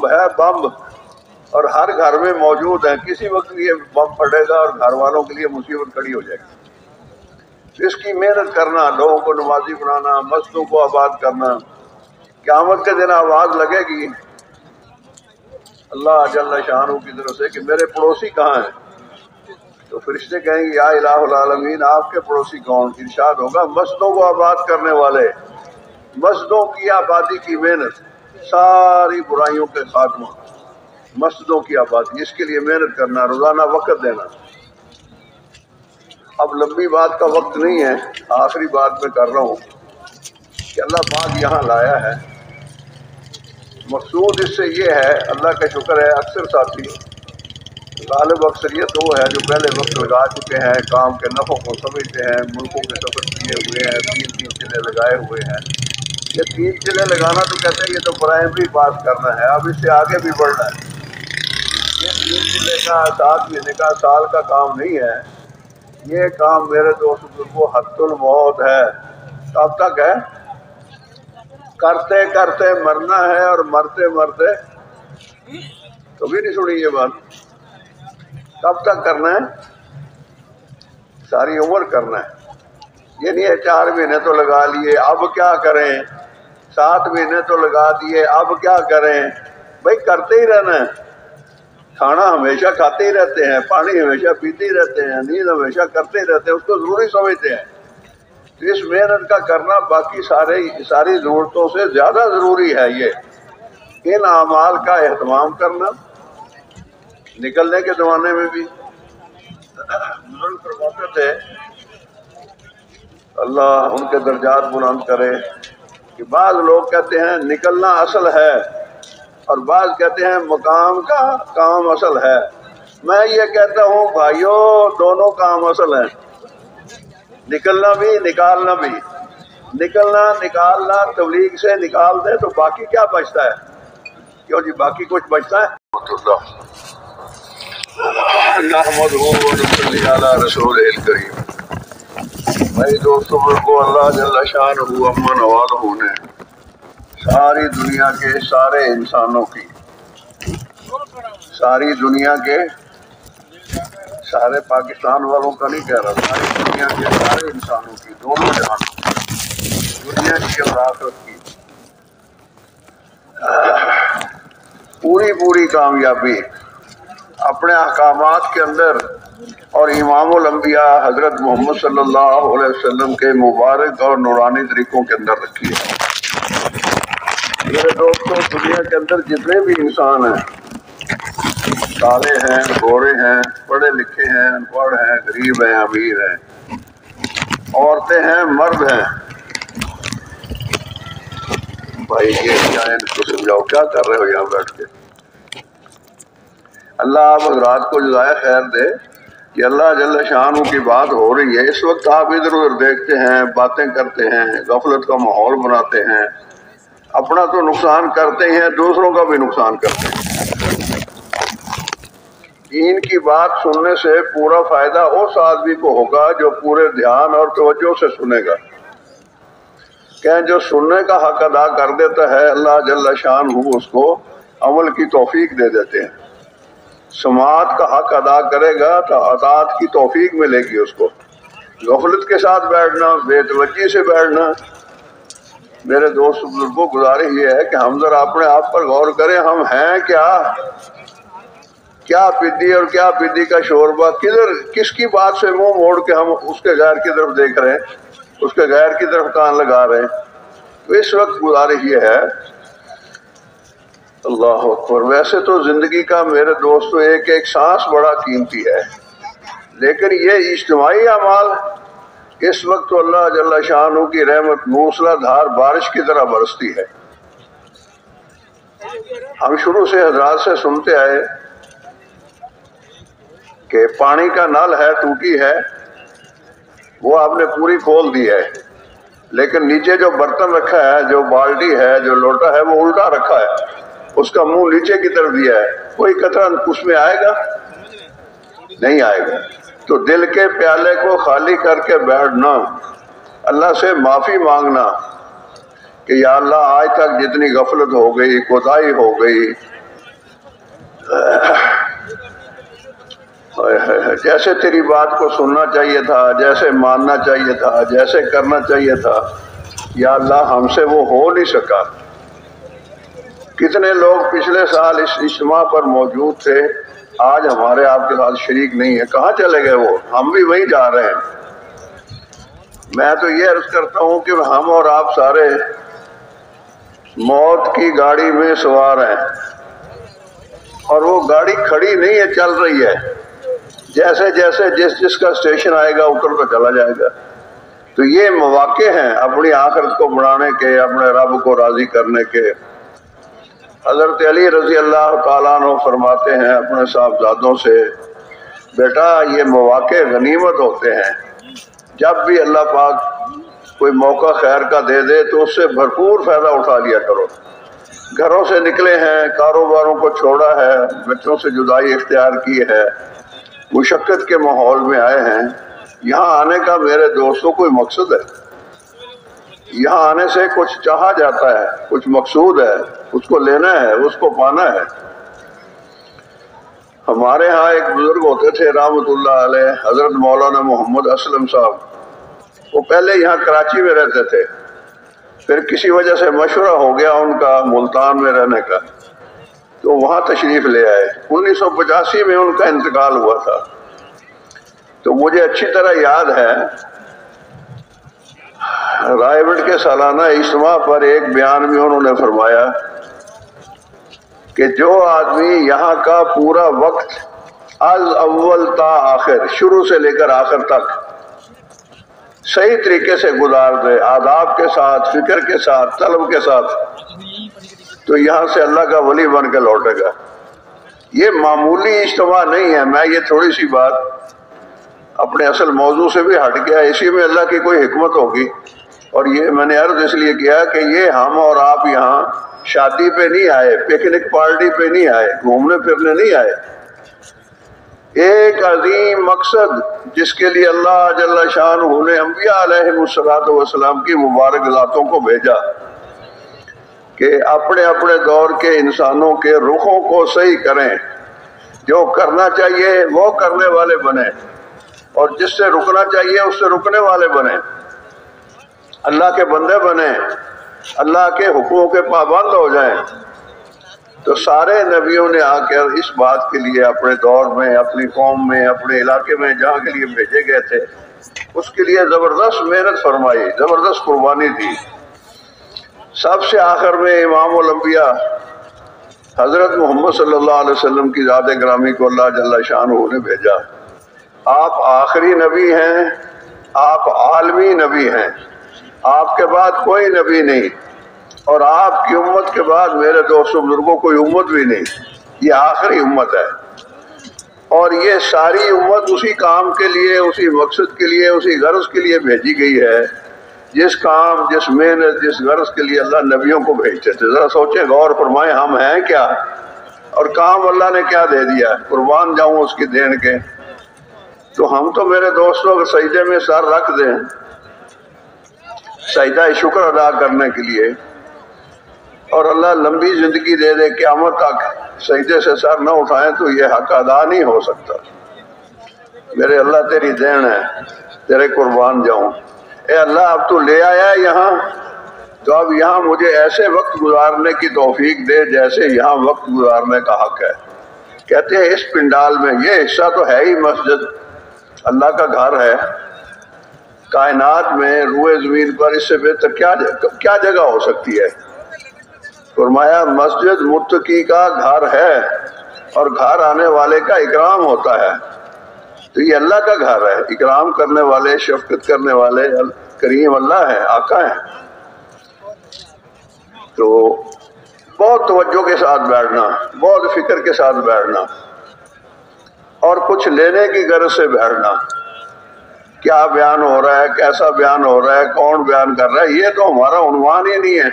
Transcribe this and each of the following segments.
ہے بم اور ہر گھر میں موجود ہے، کسی وقت یہ بم پھٹے گا اور گھر والوں کے لیے مصیبت کھڑی ہو جائے گی۔ اس کی محنت کرنا، لوگوں کو نمازی بنانا، مسجدوں کو آباد کرنا، قیامت کے دن آواز لگے گی اللہ جل شانہ کی طرف سے کہ میرے پڑوسی کہاں ہیں؟ تو فرشتے کہیں گے یا الہ العالمین آپ کے پڑوسی کون؟ ارشاد ہوگا مسجدوں کو آباد کرنے والے، مسجدوں کی آبادی کی محنت، ساری برائیوں کے خاتمہ، مسجدوں کی آبادی، اس کے لیے محنت کرنا، روزانہ وقت دینا۔ اب لمبی بات کا وقت نہیں ہے، آخری بات میں کر رہا ہوں کہ اللہ پاک یہاں لایا ہے، مقصود اس سے یہ ہے، اللہ کا شکر ہے اکثر ساتھی غالب اکثریت وہ ہے جو پہلے وقت لگا چکے ہیں، کام کے نفع کو سمجھتے ہیں، ملکوں کے سفر کیے ہوئے ہیں، تین چلے لگائے ہوئے ہیں۔ یہ 3 چلے لگانا تو کہتے ہیں یہ تو پرائمری پاس کرنا ہے، اب اس سے آگے بھی بڑھنا ہے۔ یہ 3 چلے کا 7 مہینے کا سال کا کام نہیں ہے، یہ کام میرے دوست بزرگوں حت الموت ہے۔ کب تک ہے؟ کرتے کرتے مرنا ہے، اور مرتے مرتے کبھی نہیں سنی یہ بات۔ کب تک کرنا ہے؟ ساری عمر کرنا ہے۔ یہ نہیں ہے 4 مہینے تو لگا لیے اب کیا کریں، 7 مہینے تو لگا دیے اب کیا کریں۔ بھائی کرتے ہی رہنا ہے، کھانا ہمیشہ کھاتے ہی رہتے ہیں، پانی ہمیشہ پیتے ہی رہتے ہیں، نیند ہمیشہ کرتے ہی رہتے ہیں، اس کو ضروری سمجھتے ہیں۔ تو اس محنت کا کرنا باقی ساری ضرورتوں سے زیادہ ضروری ہے۔ یہ ان اعمال کا اہتمام کرنا، نکلنے کے زمانے میں بھی بزرگ فرماتے تھے اللہ ان کے درجات بلند کرے کہ بعض لوگ کہتے ہیں نکلنا اصل ہے اور بعض کہتے ہیں مقام کا کام اصل ہے۔ میں یہ کہتا ہوں بھائیوں دونوں کام اصل ہیں، نکلنا بھی نکالنا بھی۔ نکلنا نکالنا تبلیغ سے نکال دے تو باقی کیا بچتا ہے؟ کیوں جی باقی کچھ بچتا ہے؟ نحمدہ و نصلی علی رسولہ الکریم۔ بھائی دوستوں کو اللہ جل شانہ امن والہ نے ساری دنیا کے سارے انسانوں کی، ساری دنیا کے سارے پاکستان والوں کا نہیں کہہ رہا، ساری دنیا کے سارے انسانوں کی، دونوں جہانوں کی، دنیا کی اور آخرت کی پوری کامیابی اپنے احکامات کے اندر اور امام الانبیاء حضرت محمد صلی اللہ علیہ وسلم کے مبارک اور نورانی طریقوں کے اندر رکھی ہے۔ میرے دوستوں دنیا کے اندر جتنے بھی انسان ہیں، کالے ہیں، گورے ہیں، پڑھے لکھے ہیں، ان پڑھ ہیں، غریب ہیں، امیر ہیں، عورتیں ہیں، مرد ہیں، بھائی یہ کیا ہے، ان کو سمجھاؤ کیا کر رہے ہو یہاں بیٹھ کے۔ اللہ آپ حضرات کو جزائے خیر دے کہ اللہ جل شانہ کی بات ہو رہی ہے، اس وقت آپ ادھر ادھر دیکھتے ہیں، باتیں کرتے ہیں، غفلت کا ماحول بناتے ہیں، اپنا تو نقصان کرتے ہیں، دوسروں کا بھی نقصان کرتے ہیں۔ دین کی بات سننے سے پورا فائدہ اس آدمی کو ہوگا جو پورے دھیان اور توجہ سے سنے گا۔ کہ جو سننے کا حق ادا کر دیتا ہے اللہ جل شانہ اس کو عمل کی توفیق دے دیتے ہیں۔ سماعت کا حق ادا کرے گا تو اطاعت کی توفیق ملے گی اس کو۔ غفلت کے ساتھ بیٹھنا، بے توجہی سے بیٹھنا، میرے دوست بزرگوں گزارش یہ ہے کہ ہم ذرا اپنے آپ پر غور کریں، ہم ہیں کیا پدی اور کیا پدی کا شوربہ، کس کی بات سے منہ موڑ کے ہم اس کے غیر کی طرف دیکھ رہے ہیں، اس کے غیر کی طرف کان لگا رہے ہیں۔ تو اس وقت گزارش یہ ہے، اللہ اکبر، ویسے تو زندگی کا میرے دوستو ایک سانس بڑا قیمتی ہے، لیکن یہ اجتماعی اعمال اس وقت تو اللہ جل شانہ کی رحمت موسلا دھار بارش کی طرح برستی ہے۔ ہم شروع سے حضرات سے سنتے آئے کہ پانی کا نل ہے، ٹوٹی ہے، وہ آپ نے پوری کھول دی ہے، لیکن نیچے جو برتن رکھا ہے، جو بالٹی ہے، جو لوٹا ہے، وہ الٹا رکھا ہے، اس کا منہ نیچے کی طرف دیا ہے، کوئی قطرہ اس میں آئے گا؟ نہیں آئے گا۔ تو دل کے پیالے کو خالی کر کے بیٹھنا، اللہ سے معافی مانگنا کہ یا اللہ آج تک جتنی غفلت ہو گئی، کوتاہی ہو گئی، جیسے تیری بات کو سننا چاہیے تھا، جیسے ماننا چاہیے تھا، جیسے کرنا چاہیے تھا، یا اللہ ہم سے وہ ہو نہیں سکا۔ کتنے لوگ پچھلے سال اس اجتماع پر موجود تھے، آج ہمارے آپ کے ساتھ شریک نہیں ہے، کہاں چلے گئے وہ؟ ہم بھی وہیں جا رہے ہیں۔ میں تو یہ عرض کرتا ہوں کہ ہم اور آپ سارے موت کی گاڑی میں سوار ہیں، اور وہ گاڑی کھڑی نہیں ہے، چل رہی ہے۔ جیسے جیسے جس کا اسٹیشن آئے گا اتر تو چلا جائے گا۔ تو یہ مواقع ہیں اپنی آخرت کو بڑھانے کے، اپنے رب کو راضی کرنے کے۔ حضرت علی رضی اللہ تعالیٰ عنہ فرماتے ہیں اپنے صاحبزادوں سے، بیٹا یہ مواقع غنیمت ہوتے ہیں، جب بھی اللہ پاک کوئی موقع خیر کا دے دے تو اس سے بھرپور فائدہ اٹھا لیا کرو۔ گھروں سے نکلے ہیں، کاروباروں کو چھوڑا ہے، بچوں سے جدائی اختیار کی ہے، مشقت کے ماحول میں آئے ہیں، یہاں آنے کا میرے دوستوں کوئی مقصد ہے، یہاں آنے سے کچھ چاہا جاتا ہے، کچھ مقصود ہے، اس کو لینا ہے، اس کو پانا ہے۔ ہمارے ہاں ایک بزرگ ہوتے تھے رحمۃ اللہ علیہ، حضرت مولانا محمد اسلم صاحب، وہ پہلے یہاں کراچی میں رہتے تھے، پھر کسی وجہ سے مشورہ ہو گیا ان کا ملتان میں رہنے کا، تو وہاں تشریف لے آئے۔ 1985 میں ان کا انتقال ہوا تھا۔ تو مجھے اچھی طرح یاد ہے رائے گڑھ کے سالانہ اجتماع پر ایک بیان میں انہوں نے فرمایا کہ جو آدمی یہاں کا پورا وقت از اول تا آخر، شروع سے لے کر آخر تک صحیح طریقے سے گزار دے، آداب کے ساتھ، فکر کے ساتھ، طلب کے ساتھ، تو یہاں سے اللہ کا ولی بن کے لوٹے گا۔ یہ معمولی اجتماع نہیں ہے۔ میں یہ تھوڑی سی بات اپنے اصل موضوع سے بھی ہٹ گیا، اسی میں اللہ کی کوئی حکمت ہوگی، اور یہ میں نے عرض اس لیے کیا کہ یہ ہم اور آپ یہاں شادی پہ نہیں آئے، پکنک پارٹی پہ نہیں آئے، گھومنے پھرنے نہیں آئے۔ ایک عظیم مقصد جس کے لیے اللہ جل شانہ نے انبیاء علیہ السلام کی مبارک ذاتوں کو بھیجا کہ اپنے اپنے دور کے انسانوں کے رخوں کو صحیح کریں، جو کرنا چاہیے وہ کرنے والے بنیں، اور جس سے رکنا چاہیے اس سے رکنے والے بنیں، اللہ کے بندے بنیں، اللہ کے حکموں کے پابند ہو جائیں۔ تو سارے نبیوں نے آ کر اس بات کے لیے اپنے دور میں، اپنی قوم میں، اپنے علاقے میں جہاں کے لیے بھیجے گئے تھے، اس کے لیے زبردست محنت فرمائی، زبردست قربانی دی۔ سب سے آخر میں امام الانبیاء حضرت محمد صلی اللہ علیہ وسلم کی ذات گرامی کو اللہ جل شانہ نے بھیجا۔ آپ آخری نبی ہیں، آپ عالمی نبی ہیں، آپ کے بعد کوئی نبی نہیں، اور آپ کی امت کے بعد میرے دوستوں بزرگوں کوئی امت بھی نہیں، یہ آخری امت ہے۔ اور یہ ساری امت اسی کام کے لیے، اسی مقصد کے لیے، اسی غرض کے لیے بھیجی گئی ہے، جس کام، جس محنت، جس غرض کے لیے اللہ نبیوں کو بھیجتے تھے۔ ذرا سوچیں، غور فرمائیں، ہم ہیں کیا اور کام اللہ نے کیا دے دیا، قربان جاؤں اس کی دین کے۔ تو ہم تو میرے دوستوں کے سجدے میں سر رکھ دیں، سجدہ شکر ادا کرنے کے لیے، اور اللہ لمبی زندگی دے دے، قیامت تک سجدے سے سر نہ اٹھائیں تو یہ حق ادا نہیں ہو سکتا۔ میرے اللہ تیری دین ہے، تیرے قربان جاؤں۔ اے اللہ اب تو لے آیا یہاں، تو اب یہاں مجھے ایسے وقت گزارنے کی توفیق دے جیسے یہاں وقت گزارنے کا حق ہے۔ کہتے ہیں اس پنڈال میں، یہ حصہ تو ہے ہی مسجد، اللہ کا گھر ہے، کائنات میں روئے زمین پر اس سے بہتر کیا جگہ ہو سکتی ہے؟ فرمایا مسجد متقی کا گھر ہے، اور گھر آنے والے کا اکرام ہوتا ہے۔ تو یہ اللہ کا گھر ہے، اکرام کرنے والے، شفقت کرنے والے کریم اللہ ہے، آقا ہے۔ تو بہت توجہ کے ساتھ بیٹھنا، بہت فکر کے ساتھ بیٹھنا، اور کچھ لینے کی غرض سے بیٹھنا۔ کیا بیان ہو رہا ہے، کیسا بیان ہو رہا ہے، کون بیان کر رہا ہے، یہ تو ہمارا عنوان ہی نہیں ہے۔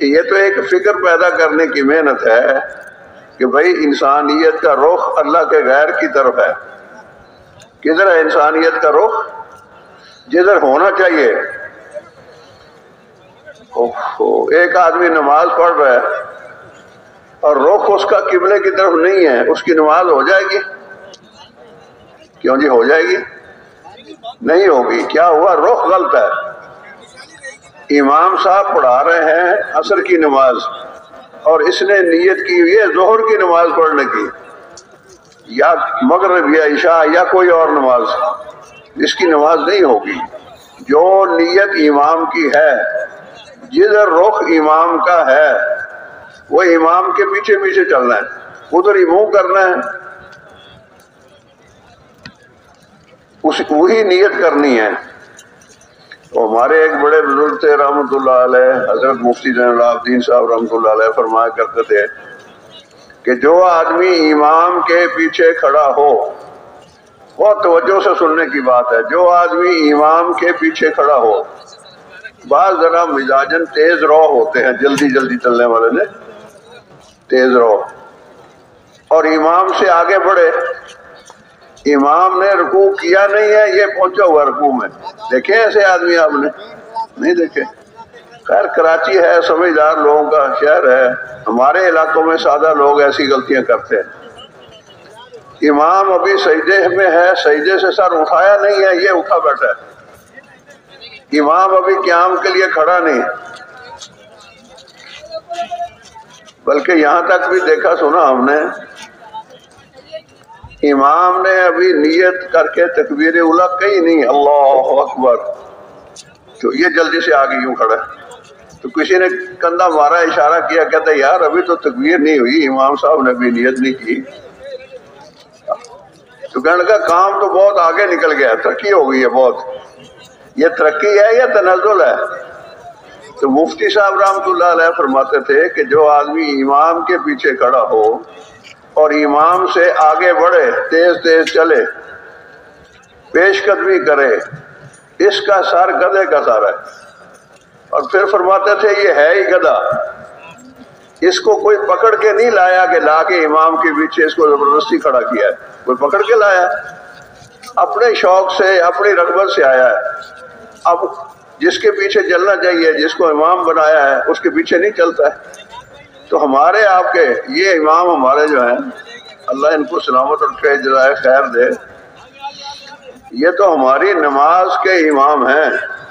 یہ تو ایک فکر پیدا کرنے کی محنت ہے کہ بھئی انسانیت کا رخ اللہ کے غیر کی طرف ہے۔ کدھر ہے انسانیت کا رخ؟ جدھر ہونا چاہیے۔ ایک آدمی نماز پڑھ رہا ہے، اور رخ اس کا قبلے کی طرف نہیں ہے، اس کی نماز ہو جائے گی؟ کیوں جی ہو جائے گی؟ نہیں ہوگی۔ کیا ہوا؟ رخ غلط ہے۔ امام صاحب پڑھا رہے ہیں عصر کی نماز اور اس نے نیت کی ہوئی ہے ظہر کی نماز پڑھنے کی، یا مغرب یا عشاء یا کوئی اور نماز، اس کی نماز نہیں ہوگی۔ جو نیت امام کی ہے، جدھر رخ امام کا ہے وہ امام کے پیچھے پیچھے چلنا ہے، ادھر ہی منہ کرنا ہے، وہی نیت کرنی ہے۔ تو ہمارے ایک بڑے بزرگ تھے رحمۃ اللہ علیہ، حضرت مفتی زین العابدین صاحب رحمۃ اللہ علیہ، فرمایا کرتے تھے کہ جو آدمی امام کے پیچھے کھڑا ہو، بہت توجہ سے سننے کی بات ہے، جو آدمی امام کے پیچھے کھڑا ہو، بعض ذرا مزاجن تیز رو ہوتے ہیں، جلدی جلدی چلنے والے نے تیز رو، اور امام سے آگے بڑھے، امام نے رکوع کیا نہیں ہے، یہ پہنچا ہوا رکوع میں، دیکھیں ایسے آدمی آپ نے؟ نہیں دیکھے۔ خیر کراچی ہے، سمجھدار لوگوں کا شہر ہے، ہمارے علاقوں میں سادہ لوگ ایسی غلطیاں کرتے ہیں۔ امام ابھی سجدے میں ہے، سجدے سے سر اٹھایا نہیں ہے، یہ اٹھا بیٹھا ہے، امام ابھی قیام کے لیے کھڑا نہیں، بلکہ یہاں تک بھی دیکھا سنا ہم نے، امام نے ابھی نیت کر کے تکبیر اولیٰ کہی نہیں، اللہ اکبر، تو یہ جلدی سے آگے یوں کھڑا ہے، تو کسی نے کندھا مارا، اشارہ کیا، کہتا یار ابھی تو تکبیر نہیں ہوئی، امام صاحب نے بھی نیت نہیں کی، تو کہنے لگا کام تو بہت آگے نکل گیا، ترقی ہو گئی ہے بہت، یہ ترقی ہے یا تنزل ہے؟ تو مفتی صاحب رحمۃ اللہ علیہ فرماتے تھے کہ جو آدمی امام کے پیچھے کھڑا ہو اور امام سے آگے بڑھے، تیز تیز چلے، پیش قدمی کرے، اس کا سر گدھے کا سر ہے، اور پھر فرماتے تھے یہ ہے ہی گدھا، اس کو کوئی پکڑ کے نہیں لایا کہ لا کے امام کے پیچھے اس کو زبردستی کھڑا کیا ہے، کوئی پکڑ کے لایا، اپنے شوق سے اپنی رغبت سے آیا ہے۔ اب جس کے پیچھے چلنا چاہیے، جس کو امام بنایا ہے، اس کے پیچھے نہیں چلتا ہے۔ تو ہمارے آپ کے یہ امام ہمارے جو ہیں، اللہ ان کو سلامت اور جزائے خیر دے، یہ تو ہماری نماز کے امام ہیں،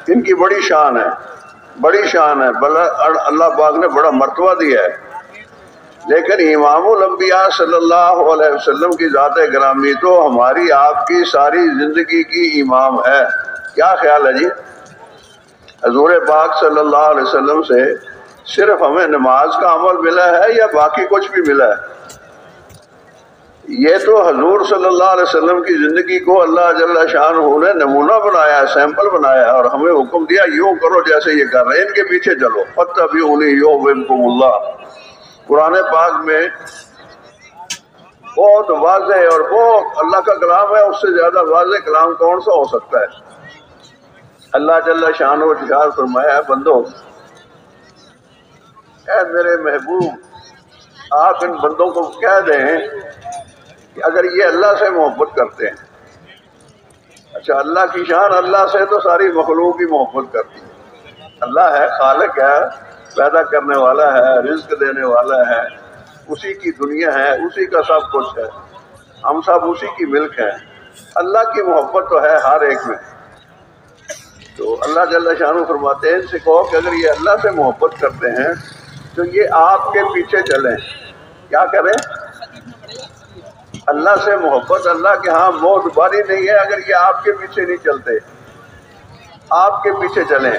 ان کی بڑی شان ہے، بڑی شان ہے، اللہ پاک نے بڑا مرتبہ دیا ہے، لیکن امام الانبیاء صلی اللہ علیہ وسلم کی ذات گرامی تو ہماری آپ کی ساری زندگی کی امام ہے۔ کیا خیال ہے جی؟ حضور پاک صلی اللہ علیہ وسلم سے صرف ہمیں نماز کا عمل ملا ہے یا باقی کچھ بھی ملا ہے؟ یہ تو حضور صلی اللہ علیہ وسلم کی زندگی کو اللہ جل شانہ نے نمونہ بنایا، سیمپل بنایا، اور ہمیں حکم دیا یوں کرو جیسے یہ کر رہے ہیں، ان کے پیچھے چلو، فاتبعونی یحببکم اللہ۔ قرآن پاک میں بہت واضح اور بہت اللہ کا کلام ہے، اس سے زیادہ واضح کلام کون سا ہو سکتا ہے؟ اللہ جل شانہ و ارشاد فرمایا ہے بندو، اے میرے محبوب، آپ ان بندوں کو کہہ دیں کہ اگر یہ اللہ سے محبت کرتے ہیں، اچھا اللہ کی شان، اللہ سے تو ساری مخلوق کی محبت کرتی ہے، اللہ ہے، خالق ہے، پیدا کرنے والا ہے، رزق دینے والا ہے، اسی کی دنیا ہے، اسی کا سب کچھ ہے، ہم سب اسی کی ملک ہیں، اللہ کی محبت تو ہے ہر ایک میں۔ تو اللہ جل شانہ فرماتے ہیں ان سے کہو کہ اگر یہ اللہ سے محبت کرتے ہیں تو یہ آپ کے پیچھے چلیں۔ کیا کریں؟ اللہ سے محبت، اللہ کے ہاں موت باری نہیں ہے اگر یہ آپ کے پیچھے نہیں چلتے، آپ کے پیچھے چلیں۔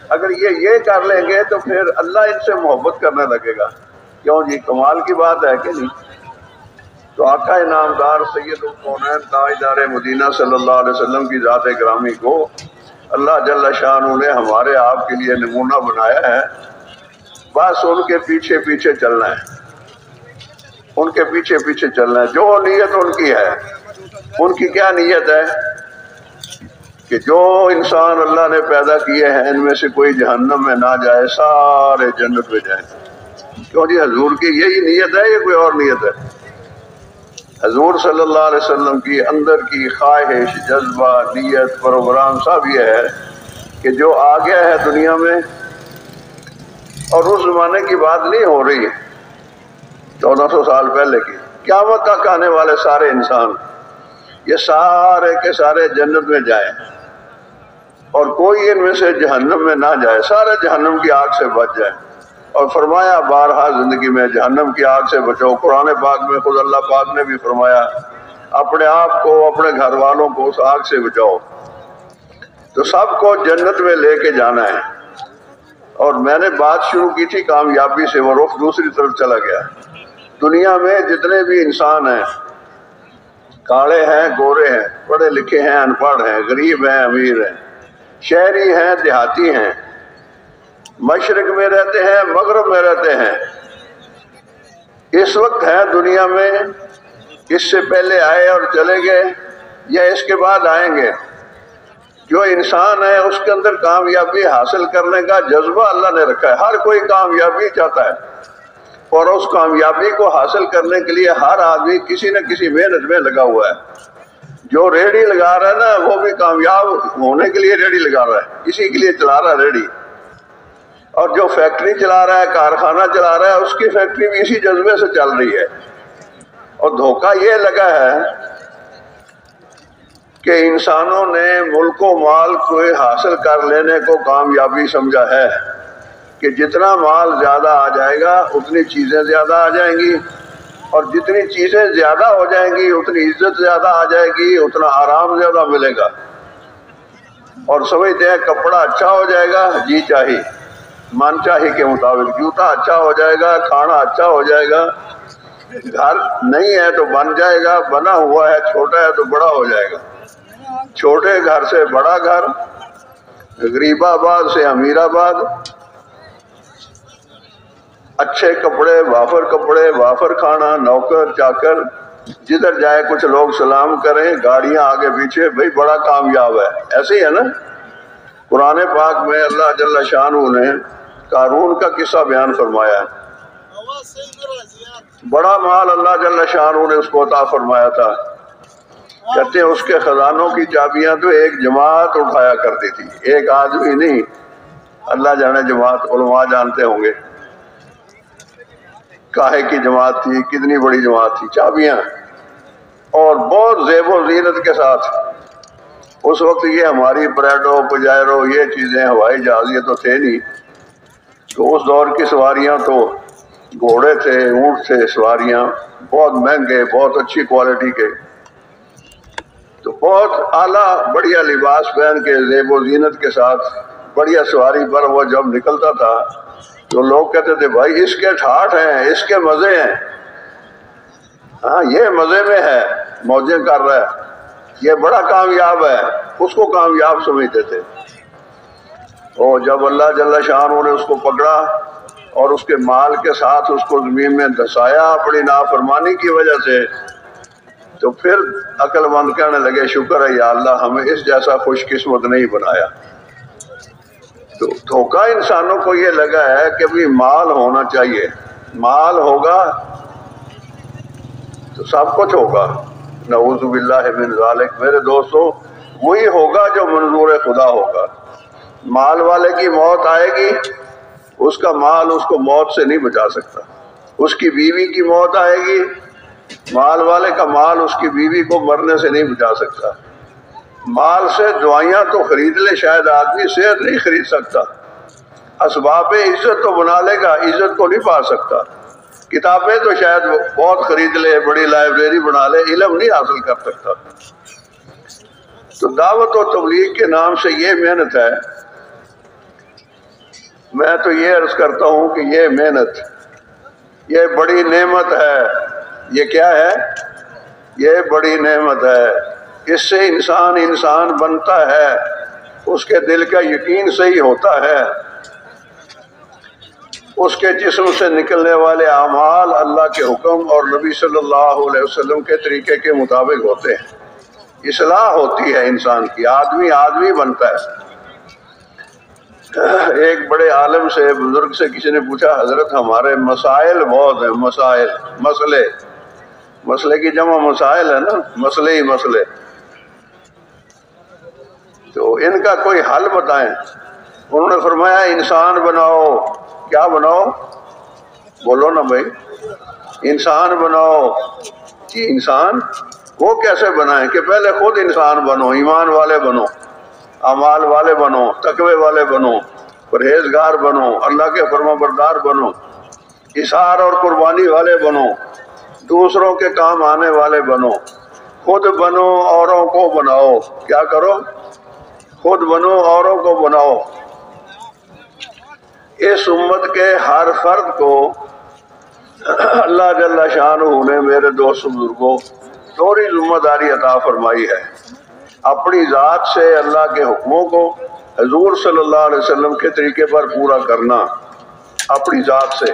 اگر یہ کر لیں گے تو پھر اللہ ان سے محبت کرنے لگے گا۔ کیوں جی؟ کمال کی بات ہے کہ نہیں؟ تو آقا انعامدار سید الکونین تاجدار مدینہ صلی اللہ علیہ وسلم کی ذات گرامی کو اللہ جل شانہ نے ہمارے آپ کے لیے نمونہ بنایا ہے، بس ان کے پیچھے پیچھے چلنا ہے، ان کے پیچھے پیچھے چلنا ہے۔ جو نیت ان کی ہے، ان کی کیا نیت ہے کہ جو انسان اللہ نے پیدا کیے ہیں ان میں سے کوئی جہنم میں نہ جائے، سارے جنت میں جائیں۔ کیوں جی؟ حضور کی یہی نیت ہے یا کوئی اور نیت ہے؟ حضور صلی اللہ علیہ وسلم کی اندر کی خواہش، جذبہ، نیت، پروگرام سب یہ ہے کہ جو آ گیا ہے دنیا میں، اور اس زمانے کی بات نہیں ہو رہی ہے، 1400 سال پہلے کی، قیامت تک آنے والے سارے انسان یہ سارے کے سارے جنت میں جائیں اور کوئی ان میں سے جہنم میں نہ جائے، سارے جہنم کی آگ سے بچ جائیں۔ اور فرمایا بارہا زندگی میں جہنم کی آگ سے بچو۔ قرآن پاک میں خود اللہ پاک نے بھی فرمایا اپنے آپ کو اپنے گھر والوں کو اس آگ سے بچاؤ۔ تو سب کو جنت میں لے کے جانا ہے۔ اور میں نے بات شروع کی تھی کامیابی سے، وہ رخ دوسری طرف چلا گیا۔ دنیا میں جتنے بھی انسان ہیں، کالے ہیں گورے ہیں، پڑھے لکھے ہیں ان پڑھ ہیں، غریب ہیں امیر ہیں، شہری ہیں دیہاتی ہیں، مشرق میں رہتے ہیں مغرب میں رہتے ہیں، اس وقت ہیں دنیا میں، اس سے پہلے آئے اور چلے گئے یا اس کے بعد آئیں گے۔ جو انسان ہے اس کے اندر کامیابی حاصل کرنے کا جذبہ اللہ نے رکھا ہے۔ ہر کوئی کامیابی چاہتا ہے اور اس کامیابی کو حاصل کرنے کے لیے ہر آدمی کسی نہ کسی محنت میں لگا ہوا ہے۔ جو ریڑھی لگا رہا ہے نا وہ بھی کامیاب ہونے کے لیے ریڑھی لگا رہا ہے، اسی کے لیے چلا رہا ہے ریڑھی۔ اور جو فیکٹری چلا رہا ہے، کارخانہ چلا رہا ہے، اس کی فیکٹری بھی اسی جذبے سے چل رہی ہے۔ اور دھوکہ یہ لگا ہے کہ انسانوں نے ملک و مال کو حاصل کر لینے کو کامیابی سمجھا ہے کہ جتنا مال زیادہ آ جائے گا اتنی چیزیں زیادہ آ جائیں گی، اور جتنی چیزیں زیادہ ہو جائیں گی اتنی عزت زیادہ آ جائے گی، اتنا آرام زیادہ ملے گا۔ اور سمجھتے ہیں کپڑا اچھا ہو جائے گا، جی چاہی من چاہی کے مطابق، جوتا اچھا ہو جائے گا، کھانا اچھا ہو جائے گا، گھر نہیں ہے تو بن جائے گا، بنا ہوا ہے چھوٹا ہے تو بڑا ہو جائے گا، چھوٹے گھر سے بڑا گھر، غریب آباد سے امیر آباد، اچھے کپڑے، وافر کھانا، نوکر چاکر، جدھر جائے کچھ لوگ سلام کریں، گاڑیاں آگے پیچھے، بھئی بڑا کامیاب ہے۔ ایسے ہی ہے نا؟ قرآن پاک میں اللہ جل شانہ نے قارون کا قصہ بیان فرمایا ہے۔ بڑا مال اللہ جل شانہ نے اس کو عطا فرمایا تھا۔ کہتے ہیں اس کے خزانوں کی چابیاں تو ایک جماعت اٹھایا کرتی تھی، ایک آدمی نہیں، اللہ جانے جماعت، علماء جانتے ہوں گے کاہے کی جماعت تھی، کتنی بڑی جماعت تھی، چابیاں، اور بہت زیب و زینت کے ساتھ۔ اس وقت یہ ہماری پریڈو پجائرو یہ چیزیں، ہوائی جہاز یہ تو تھے نہیں، تو اس دور کی سواریاں تو گھوڑے تھے، اونٹ تھے، سواریاں بہت مہنگے، بہت اچھی کوالٹی کے، تو بہت اعلیٰ بڑھیا لباس پہن کے زیب و زینت کے ساتھ بڑھیا سواری پر وہ جب نکلتا تھا تو لوگ کہتے تھے بھائی اس کے ٹھاٹھ ہیں، اس کے مزے ہیں، ہاں یہ مزے میں ہے، موجیں کر رہا ہے، یہ بڑا کامیاب ہے، اس کو کامیاب سمجھتے تھے۔ اور جب اللہ جل شانہ نے اس کو پکڑا اور اس کے مال کے ساتھ اس کو زمین میں دھسایا اپنی نافرمانی کی وجہ سے، تو پھر عقل مند کہنے لگے شکر ہے یا اللہ ہمیں اس جیسا خوش قسمت نہیں بنایا۔ تو دھوکہ انسانوں کو یہ لگا ہے کہ بھی مال ہونا چاہیے، مال ہوگا تو سب کچھ ہوگا، نعوذ باللہ من ذالک۔ میرے دوستو وہی ہوگا جو منظور خدا ہوگا۔ مال والے کی موت آئے گی، اس کا مال اس کو موت سے نہیں بچا سکتا۔ اس کی بیوی کی موت آئے گی، مال والے کا مال اس کی بیوی کو مرنے سے نہیں بچا سکتا۔ مال سے دعائیاں تو خرید لے شاید آدمی، صحت نہیں خرید سکتا، اسباب عزت تو بنا لے گا، عزت کو نہیں پا سکتا۔ کتابیں تو شاید بہت خرید لے، بڑی لائبریری بنا لے، علم نہیں حاصل کر سکتا۔ تو دعوت و تبلیغ کے نام سے یہ محنت ہے۔ میں تو یہ عرض کرتا ہوں کہ یہ محنت، یہ بڑی نعمت ہے۔ یہ کیا ہے؟ یہ بڑی نعمت ہے۔ اس سے انسان بنتا ہے، اس کے دل کا یقین صحیح ہوتا ہے، اس کے جسم سے نکلنے والے اعمال اللہ کے حکم اور نبی صلی اللہ علیہ وسلم کے طریقے کے مطابق ہوتے ہیں، اصلاح ہوتی ہے انسان کی، آدمی بنتا ہے۔ ایک بڑے عالم سے، بزرگ سے کسی نے پوچھا حضرت ہمارے مسائل بہت ہیں، مسئلے کی جمع مسائل ہے نا، مسئلے، تو ان کا کوئی حل بتائیں۔ انہوں نے فرمایا انسان بناؤ۔ کیا بناؤ؟ بولو نا بھائی، انسان بناؤ کہ انسان وہ کیسے بنائیں کہ پہلے خود انسان بنو، ایمان والے بنو، اعمال والے بنو، تقوی والے بنو، پرہیزگار بنو، اللہ کے فرما بردار بنو، اثار اور قربانی والے بنو، دوسروں کے کام آنے والے بنو، خود بنو اوروں کو بناؤ۔ کیا کرو؟ خود بنو اوروں کو بناؤ۔ اس امت کے ہر فرد کو اللہ جل شانہ نے میرے دوست بزرگوں دوہری ذمہ داری عطا فرمائی ہے۔ اپنی ذات سے اللہ کے حکموں کو حضور صلی اللہ علیہ وسلم کے طریقے پر پورا کرنا، اپنی ذات سے،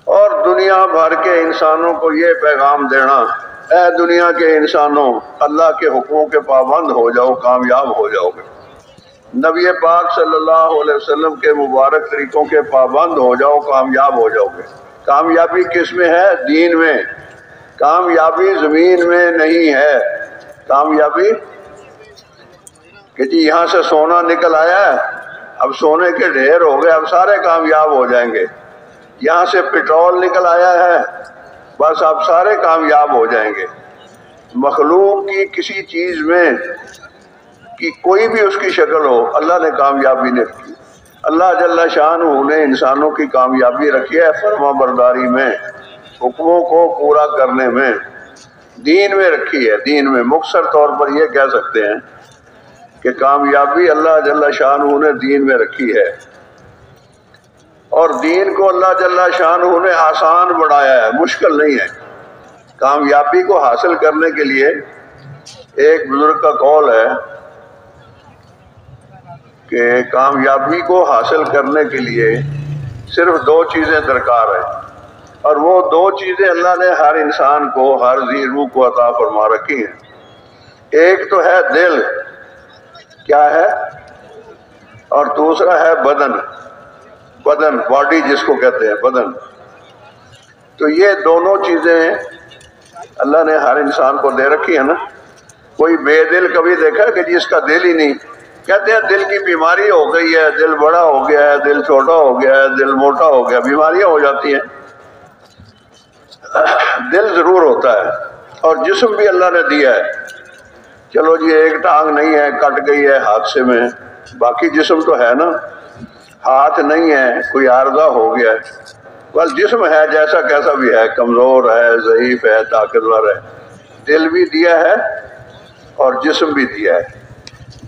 اور دنیا بھر کے انسانوں کو یہ پیغام دینا، اے دنیا کے انسانوں، اللہ کے حکموں کے پابند ہو جاؤ، کامیاب ہو جاؤ گے۔ نبی پاک صلی اللہ علیہ وسلم کے مبارک طریقوں کے پابند ہو جاؤ، کامیاب ہو جاؤ گے۔ کامیابی کس میں ہے؟ دین میں۔ کامیابی زمین میں نہیں ہے۔ کامیابی کہ جی یہاں سے سونا نکل آیا ہے، اب سونے کے ڈھیر ہو گئے، اب سارے کامیاب ہو جائیں گے۔ یہاں سے پٹرول نکل آیا ہے، بس اب سارے کامیاب ہو جائیں گے۔ مخلوق کی کسی چیز میں کہ کوئی بھی اس کی شکل ہو، اللہ نے کامیابی نہیں رکھی۔ اللہ جل شانہ نے انسانوں کی کامیابی رکھی ہے فرما برداری میں، حکموں کو پورا کرنے میں، دین میں رکھی ہے۔ دین میں مختصر طور پر یہ کہہ سکتے ہیں کہ کامیابی اللہ جل شانہ نے دین میں رکھی ہے، اور دین کو اللہ جل شانہ نے آسان بنایا ہے، مشکل نہیں ہے۔ کامیابی کو حاصل کرنے کے لیے ایک بزرگ کا قول ہے کہ کامیابی کو حاصل کرنے کے لیے صرف دو چیزیں درکار ہیں، اور وہ دو چیزیں اللہ نے ہر انسان کو، ہر ذی روح کو عطا فرما رکھی ہیں۔ ایک تو ہے دل، کیا ہے؟ اور دوسرا ہے بدن، بدن، باڈی جس کو کہتے ہیں، بدن۔ تو یہ دونوں چیزیں اللہ نے ہر انسان کو دے رکھی ہے نا۔ کوئی بے دل کبھی دیکھا کہ جس کا دل ہی نہیں؟ کہتے ہیں دل کی بیماری ہو گئی ہے، دل بڑا ہو گیا ہے، دل چھوٹا ہو گیا ہے، دل موٹا ہو گیا، بیماریاں ہو جاتی ہیں۔ دل ضرور ہوتا ہے، اور جسم بھی اللہ نے دیا ہے۔ چلو جی ایک ٹانگ نہیں ہے، کٹ گئی ہے حادثے میں، باقی جسم تو ہے نا۔ ہاتھ نہیں ہے، کوئی عارضہ ہو گیا ہے، بس جسم ہے جیسا کیسا بھی ہے، کمزور ہے، ضعیف ہے، طاقتور ہے۔ دل بھی دیا ہے اور جسم بھی دیا ہے۔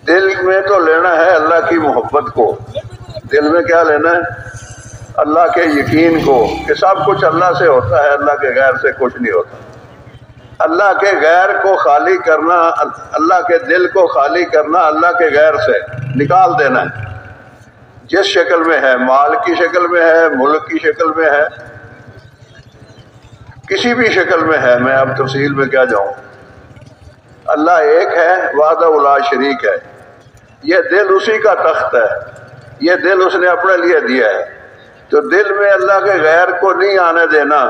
دل میں تو لینا ہے اللہ کی محبت کو، دل میں کیا لینا ہے؟ اللہ کے یقین کو کہ سب کچھ اللہ سے ہوتا ہے، اللہ کے غیر سے کچھ نہیں ہوتا۔ اللہ کے غیر کو خالی کرنا، اللہ کے دل کو خالی کرنا اللہ کے غیر سے نکال دینا ہے، جس شکل میں ہے، مال کی شکل میں ہے، ملک کی شکل میں ہے، کسی بھی شکل میں ہے، میں اب تفصیل میں کیا جاؤں۔ اللہ ایک ہے، وحدہ لا شریک ہے۔ یہ دل اسی کا تخت ہے، یہ دل اس نے اپنے لیے دیا ہے۔ تو دل میں اللہ کے غیر کو نہیں آنے دینا،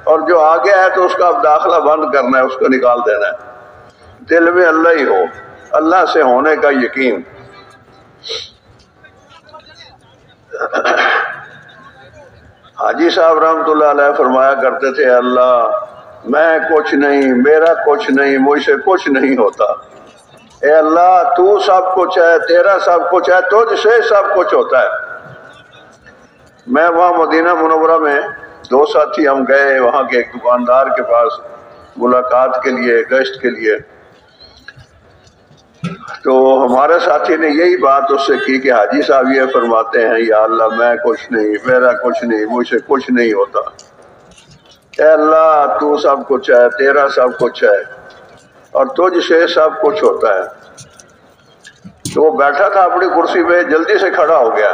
اور جو آ گیا ہے تو اس کا اب داخلہ بند کرنا ہے، اس کو نکال دینا ہے۔ دل میں اللہ ہی ہو، اللہ سے ہونے کا یقین۔ حاجی صاحب رحمۃ اللہ علیہ فرمایا کرتے تھے، اللہ میں کچھ نہیں، میرا کچھ نہیں، مجھ سے کچھ نہیں ہوتا۔ اے اللہ تو سب کچھ ہے، تیرا سب کچھ ہے، تجھ سے سب کچھ ہوتا ہے۔ میں وہاں مدینہ منورہ میں دو ساتھی ہم گئے وہاں کے ایک دکاندار کے پاس ملاقات کے لیے، گشت کے لیے۔ تو ہمارے ساتھی نے یہی بات اس سے کی کہ حاجی صاحب یہ فرماتے ہیں، یا اللہ میں کچھ نہیں، میرا کچھ نہیں، مجھ سے کچھ نہیں ہوتا۔ اے اللہ تو سب کچھ ہے، تیرا سب کچھ ہے، اور تجھ سے سب کچھ ہوتا ہے۔ تو وہ بیٹھا تھا اپنی کرسی پہ، جلدی سے کھڑا ہو گیا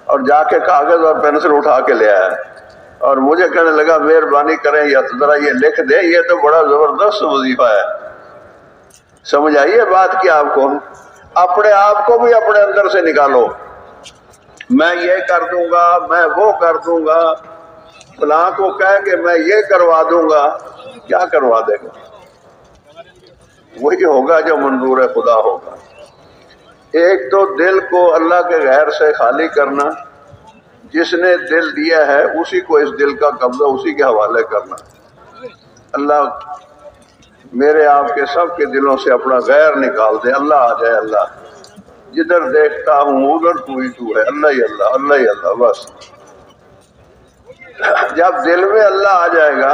اور جا کے کاغذ اور پینسل اٹھا کے لے آیا، اور مجھے کہنے لگا مہربانی کریں یا ذرا یہ لکھ دیں، یہ تو بڑا زبردست وظیفہ ہے۔ سمجھ آئیے بات کیا آپ کو؟ اپنے آپ کو بھی اپنے اندر سے نکالو، میں یہ کر دوں گا، میں وہ کر دوں گا، فلاں کو کہہ کہ میں یہ کروا دوں گا، کیا کروا دے گا؟ وہی ہوگا جو منظور خدا ہوگا۔ ایک تو دل کو اللہ کے غیر سے خالی کرنا، جس نے دل دیا ہے اسی کو اس دل کا قبضہ اسی کے حوالے کرنا۔ اللہ میرے آپ کے سب کے دلوں سے اپنا غیر نکال دے۔ اللہ آ جائے، اللہ جدھر دیکھتا ہوں ادھر تو ہی تو ہے، اللہ ہی اللہ، اللہ ہی اللہ۔ بس جب دل میں اللہ آ جائے گا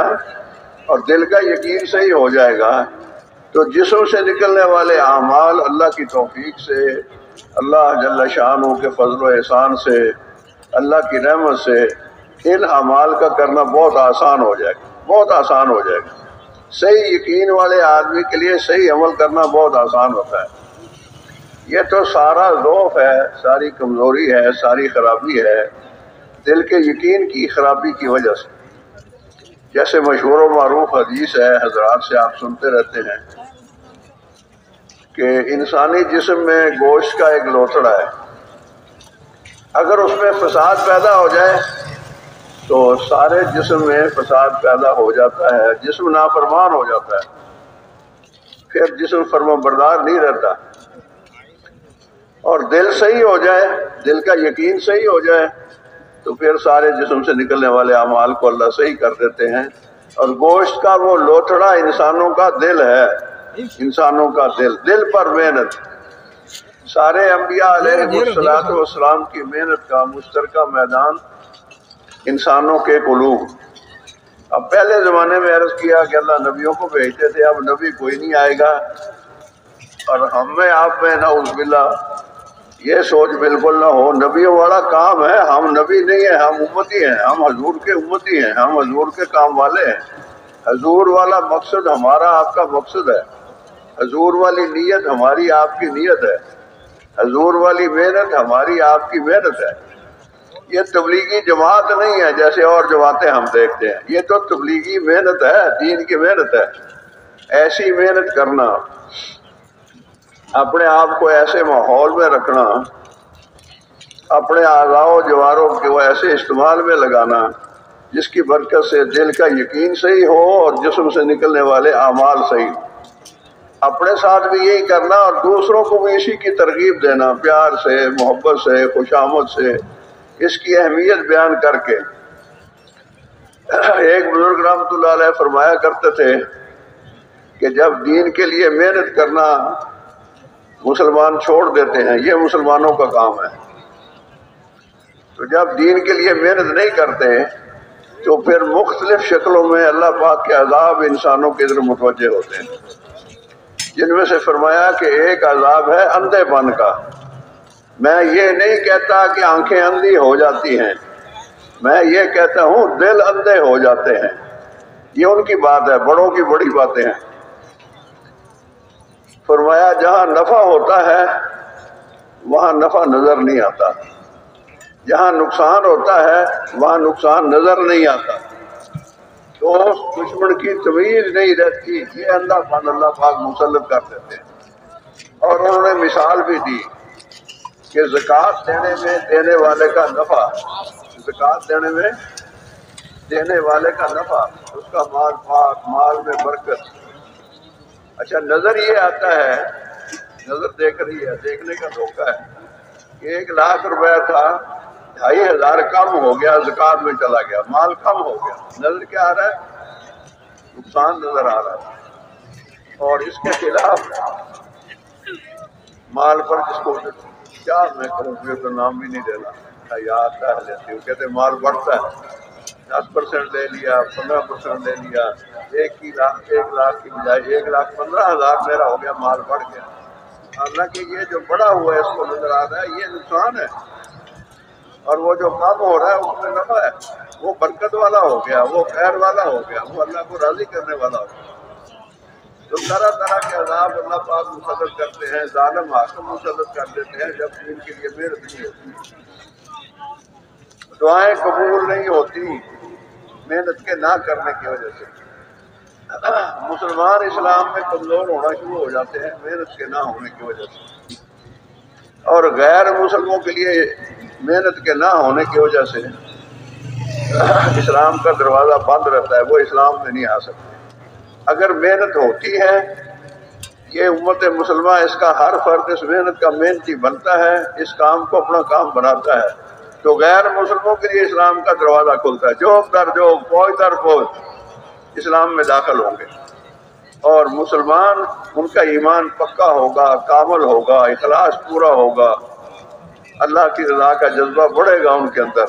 اور دل کا یقین صحیح ہو جائے گا تو جسم سے نکلنے والے اعمال اللہ کی توفیق سے، اللہ جل شانہ کے فضل و احسان سے، اللہ کی رحمت سے ان اعمال کا کرنا بہت آسان ہو جائے گا، بہت آسان ہو جائے گا۔ صحیح یقین والے آدمی کے لیے صحیح عمل کرنا بہت آسان ہوتا ہے۔ یہ تو سارا ضعف ہے، ساری کمزوری ہے، ساری خرابی ہے دل کے یقین کی خرابی کی وجہ سے۔ جیسے مشہور و معروف حدیث ہے، حضرات سے آپ سنتے رہتے ہیں کہ انسانی جسم میں گوشت کا ایک لوتھڑا ہے، اگر اس میں فساد پیدا ہو جائے تو سارے جسم میں فساد پیدا ہو جاتا ہے، جسم نافرمان ہو جاتا ہے، پھر جسم فرمانبردار نہیں رہتا۔ اور دل صحیح ہو جائے، دل کا یقین صحیح ہو جائے تو پھر سارے جسم سے نکلنے والے اعمال کو اللہ صحیح کر دیتے ہیں۔ اور گوشت کا وہ لوتھڑا انسانوں کا دل ہے، انسانوں کا دل پر محنت، سارے انبیاء علیہ السلام کی محنت کا مشترکہ میدان انسانوں کے قلوب۔ اب پہلے زمانے میں عرض کیا کہ اللہ نبیوں کو بھیجتے تھے، اب نبی کوئی نہیں آئے گا، اور ہم میں آپ میں نعوذ باللہ یہ سوچ بالکل نہ ہو نبیوں والا کام ہے، ہم نبی نہیں ہیں، ہم امتی ہیں، ہم حضور کے امتی ہیں، ہم حضور کے کام والے ہیں۔ حضور والا مقصد ہمارا آپ کا مقصد ہے، حضور والی نیت ہماری آپ کی نیت ہے، حضور والی محنت ہماری آپ کی محنت ہے۔ یہ تبلیغی جماعت نہیں ہے جیسے اور جماعتیں ہم دیکھتے ہیں، یہ تو تبلیغی محنت ہے، دین کی محنت ہے۔ ایسی محنت کرنا، اپنے آپ کو ایسے ماحول میں رکھنا، اپنے اعضاء و جواروں کو ایسے استعمال میں لگانا جس کی برکت سے دل کا یقین صحیح ہو اور جسم سے نکلنے والے اعمال صحیح ہو۔ اپنے ساتھ بھی یہی کرنا اور دوسروں کو بھی اسی کی ترغیب دینا، پیار سے، محبت سے، خوشامد سے، اس کی اہمیت بیان کر کے۔ ایک بزرگ رحمۃ اللہ علیہ فرمایا کرتے تھے کہ جب دین کے لیے محنت کرنا مسلمان چھوڑ دیتے ہیں، یہ مسلمانوں کا کام ہے، تو جب دین کے لیے محنت نہیں کرتے تو پھر مختلف شکلوں میں اللہ پاک کے عذاب انسانوں کے ادھر متوجہ ہوتے ہیں، جن میں سے فرمایا کہ ایک عذاب ہے اندھے پن کا۔ میں یہ نہیں کہتا کہ آنکھیں اندھی ہو جاتی ہیں، میں یہ کہتا ہوں دل اندھے ہو جاتے ہیں۔ یہ ان کی بات ہے، بڑوں کی بڑی باتیں ہیں۔ فرمایا جہاں نفع ہوتا ہے وہاں نفع نظر نہیں آتا، جہاں نقصان ہوتا ہے وہاں نقصان نظر نہیں آتا، تو دشمن کی تمیز نہیں رہتی، یہ اندھا پن اللہ پاک مسلط کر دیتے ہیں۔ اور انہوں نے مثال بھی دی کہ زکوٰۃ دینے میں دینے والے کا نفع، زکوٰۃ دینے میں دینے والے کا نفع، اس کا مال پاک، مال میں برکت۔ اچھا نظر یہ آتا ہے، نظر دیکھ رہی ہے، دیکھنے کا دھوکہ ہے کہ 1,00,000 روپیہ تھا، 2,500 کم ہو گیا، زکوٰۃ میں چلا گیا، مال کم ہو گیا، نظر کیا آ رہا ہے؟ نقصان نظر آ رہا ہے۔ اور اس کے خلاف مال پر جس کو کیا میں کروں، تو نام بھی نہیں دینا، یاد کر لیتی ہوں، کہتے مال بڑھتا ہے، 10% لے لیا، 15% لے لیا، 1,00,000 کی بجائے 1,15,000 میرا ہو گیا، مال بڑھ گیا۔ حالانکہ یہ جو بڑا ہوا ہے اس کو نظر آ رہا ہے یہ نقصان ہے، اور وہ جو کم ہو رہا ہے اس میں نفع ہے، وہ برکت والا ہو گیا، وہ خیر والا ہو گیا، وہ اللہ کو راضی کرنے والا ہو گیا۔ تو طرح طرح کے عذاب اللہ پاک مسلط کرتے ہیں، ظالم حاکم مسلط کر دیتے ہیں جب دین کے لیے محنت نہیں ہوتی، دعائیں قبول نہیں ہوتی محنت کے نہ کرنے کی وجہ سے۔ مسلمان اسلام میں کمزور ہونا شروع ہو جاتے ہیں محنت کے نہ ہونے کی وجہ سے، اور غیر مسلموں کے لیے محنت کے نہ ہونے کی وجہ سے اسلام کا دروازہ بند رہتا ہے، وہ اسلام میں نہیں آ سکتے۔ اگر محنت ہوتی ہے، یہ امت مسلمہ، اس کا ہر فرد اس محنت کا محنتی بنتا ہے، اس کام کو اپنا کام بناتا ہے، تو غیر مسلموں کے لیے اسلام کا دروازہ کھلتا ہے، جوک در جوک، فوج در فوج اسلام میں داخل ہوں گے، اور مسلمان ان کا ایمان پکا ہوگا، کامل ہوگا، اخلاص پورا ہوگا، اللہ کی رضا کا جذبہ بڑھے گا ان کے اندر،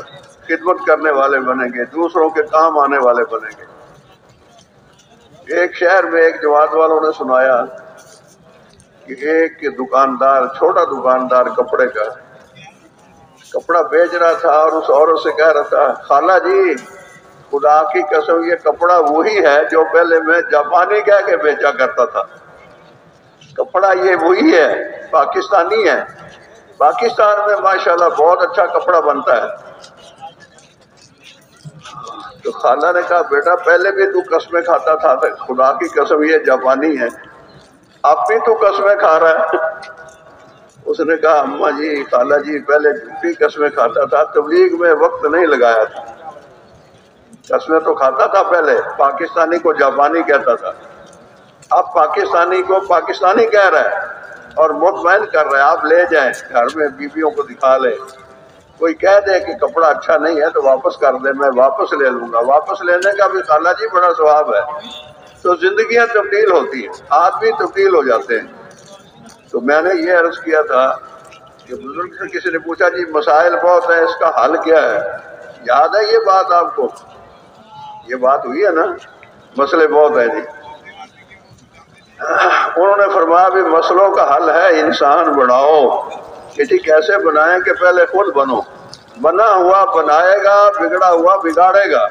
خدمت کرنے والے بنیں گے، دوسروں کے کام آنے والے بنیں گے۔ ایک شہر میں ایک جماعت والوں نے سنایا کہ ایک دکاندار، چھوٹا دکاندار کپڑے کا، کپڑا بیچ رہا تھا اور اس عورت سے کہہ رہا تھا، خالہ جی خدا کی قسم یہ کپڑا وہی ہے جو پہلے میں جاپانی کہہ کے بیچا کرتا تھا، کپڑا یہ وہی ہے، پاکستانی ہے، پاکستان میں ماشاءاللہ بہت اچھا کپڑا بنتا ہے۔ تو خالہ نے کہا بیٹا پہلے بھی تو قسمیں کھاتا تھا، خدا کی قسم یہ جاپانی ہے، اب بھی تو قسمیں کھا رہا ہے؟ اس نے کہا اماں جی، خالہ جی پہلے جھوٹی قسمیں کھاتا تھا، تبلیغ میں وقت نہیں لگایا تھا، قسمیں تو کھاتا تھا پہلے، پاکستانی کو جاپانی کہتا تھا، اب پاکستانی کو پاکستانی کہہ رہا ہے اور مطمئن کر رہا ہے آپ لے جائیں گھر میں بیویوں کو دکھا لے، کوئی کہہ دے کہ کپڑا اچھا نہیں ہے تو واپس کر دے، میں واپس لے لوں گا، واپس لینے کا بھی خالہ جی بڑا ثواب ہے۔ تو زندگیاں تبدیل ہوتی ہیں، آدمی تبدیل ہو جاتے ہیں۔ تو میں نے یہ عرض کیا تھا کہ بزرگ سے کسی نے پوچھا جی مسائل بہت ہیں، اس کا حل کیا ہے؟ یاد ہے یہ بات آپ کو؟ یہ بات ہوئی ہے نا، مسئلے بہت ہیں جی۔ انہوں نے فرمایا بھی مسئلوں کا حل ہے انسان بناؤ، کہ جی کیسے بنائیں کہ پہلے خود بنو، بنا ہوا بنائے گا، بگڑا ہوا بگاڑے گا۔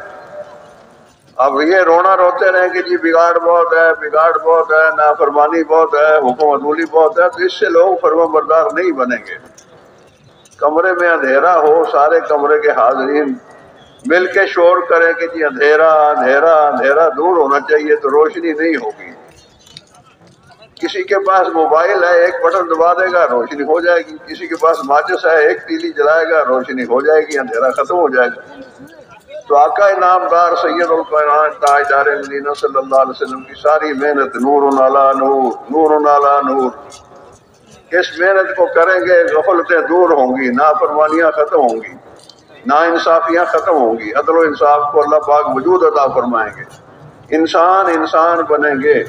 اب یہ رونا روتے رہیں کہ جی بگاڑ بہت ہے، بگاڑ بہت ہے، نافرمانی بہت ہے، حکم عدولی بہت ہے، تو اس سے لوگ فرما بردار نہیں بنیں گے۔ کمرے میں اندھیرا ہو، سارے کمرے کے حاضرین مل کے شور کریں کہ جی اندھیرا اندھیرا اندھیرا دور ہونا چاہیے تو روشنی نہیں ہوگی۔ کسی کے پاس موبائل ہے، ایک بٹن دبا دے گا روشنی ہو جائے گی، کسی کے پاس ماچس ہے، ایک تیلی جلائے گا روشنی ہو جائے گی، اندھیرا ختم ہو جائے گا۔ تو آقا انعامدار سید الکائنات تاجدار مدینہ صلی اللہ علیہ وسلم کی ساری محنت نور علی نور، نور علی نور، اس محنت کو کریں گے غفلتیں دور ہوں گی، نافرمانیاں ختم ہوں گی، نا انصافیاں ختم ہوں گی، عدل و انصاف کو اللہ پاک وجود عطا فرمائیں گے، انسان انسان بنیں گے۔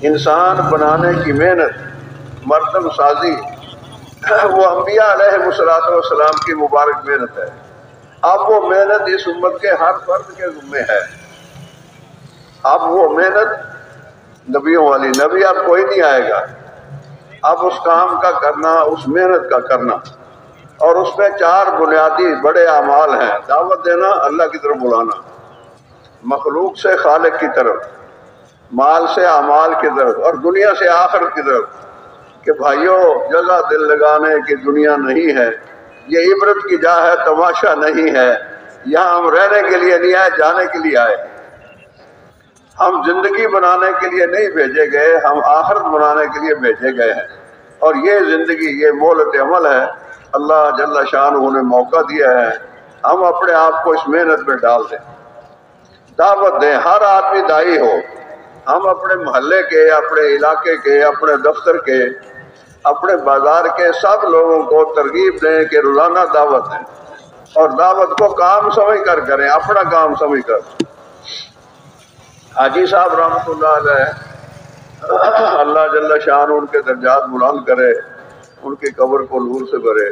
انسان بنانے کی محنت، مردم سازی، وہ انبیاء علیہ السلام کی مبارک محنت ہے۔ اب وہ محنت اس امت کے ہر فرد کے ذمہ ہے۔ اب وہ محنت نبیوں والی، نبی اب کوئی نہیں آئے گا، اب اس کام کا کرنا، اس محنت کا کرنا، اور اس میں 4 بنیادی بڑے اعمال ہیں: دعوت دینا، اللہ کی طرف بلانا، مخلوق سے خالق کی طرف، مال سے اعمال کی طرف، اور دنیا سے آخرت کی طرف، کہ بھائیوں جگہ دل لگانے کی دنیا نہیں ہے، یہ عبرت کی جا ہے، تماشا نہیں ہے، یہاں ہم رہنے کے لیے نہیں آئے، جانے کے لیے آئے، ہم زندگی بنانے کے لیے نہیں بھیجے گئے، ہم آخرت بنانے کے لیے بھیجے گئے ہیں، اور یہ زندگی، یہ مہلت عمل ہے، اللہ جل شانہ نے موقع دیا ہے، ہم اپنے آپ کو اس محنت میں ڈال دیں، دعوت دیں، ہر آدمی دائی ہو، ہم اپنے محلے کے، اپنے علاقے کے، اپنے دفتر کے، اپنے بازار کے سب لوگوں کو ترغیب دیں کہ روزانہ دعوت دیں، اور دعوت کو کام سمجھ کر کریں، اپنا کام سمجھ کر۔ حاجی صاحب رحمۃ اللہ علیہ، اللہ جل شان ان کے درجات بلند کرے، ان کی قبر کو نور سے بھرے،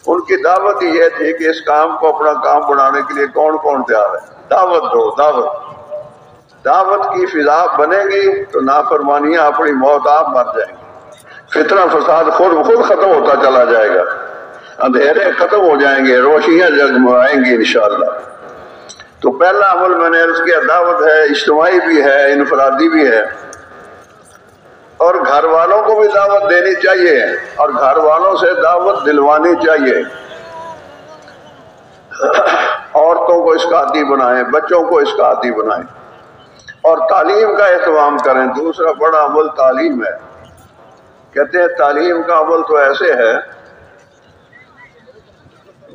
ان کی دعوت ہی یہ تھی کہ اس کام کو اپنا کام بنانے کے لیے کون کون تیار ہے؟ دعوت دو، دعوت کی فضا بنے گی تو نافرمانیاں اپنی موت آپ مر جائیں گی، فتنہ فساد خود ختم ہوتا چلا جائے گا، اندھیرے ختم ہو جائیں گے، روشنیاں جگمگائیں گی انشاءاللہ۔ تو پہلا عمل میں نے عرض کیا دعوت ہے، اجتماعی بھی ہے، انفرادی بھی ہے، اور گھر والوں کو بھی دعوت دینی چاہیے، اور گھر والوں سے دعوت دلوانی چاہیے۔ عورتوں کو اس کا عادی بنائیں، بچوں کو اس کا عادی بنائیں، اور تعلیم کا اہتمام کریں۔ دوسرا بڑا عمل تعلیم ہے۔ کہتے ہیں تعلیم کا عمل تو ایسے ہے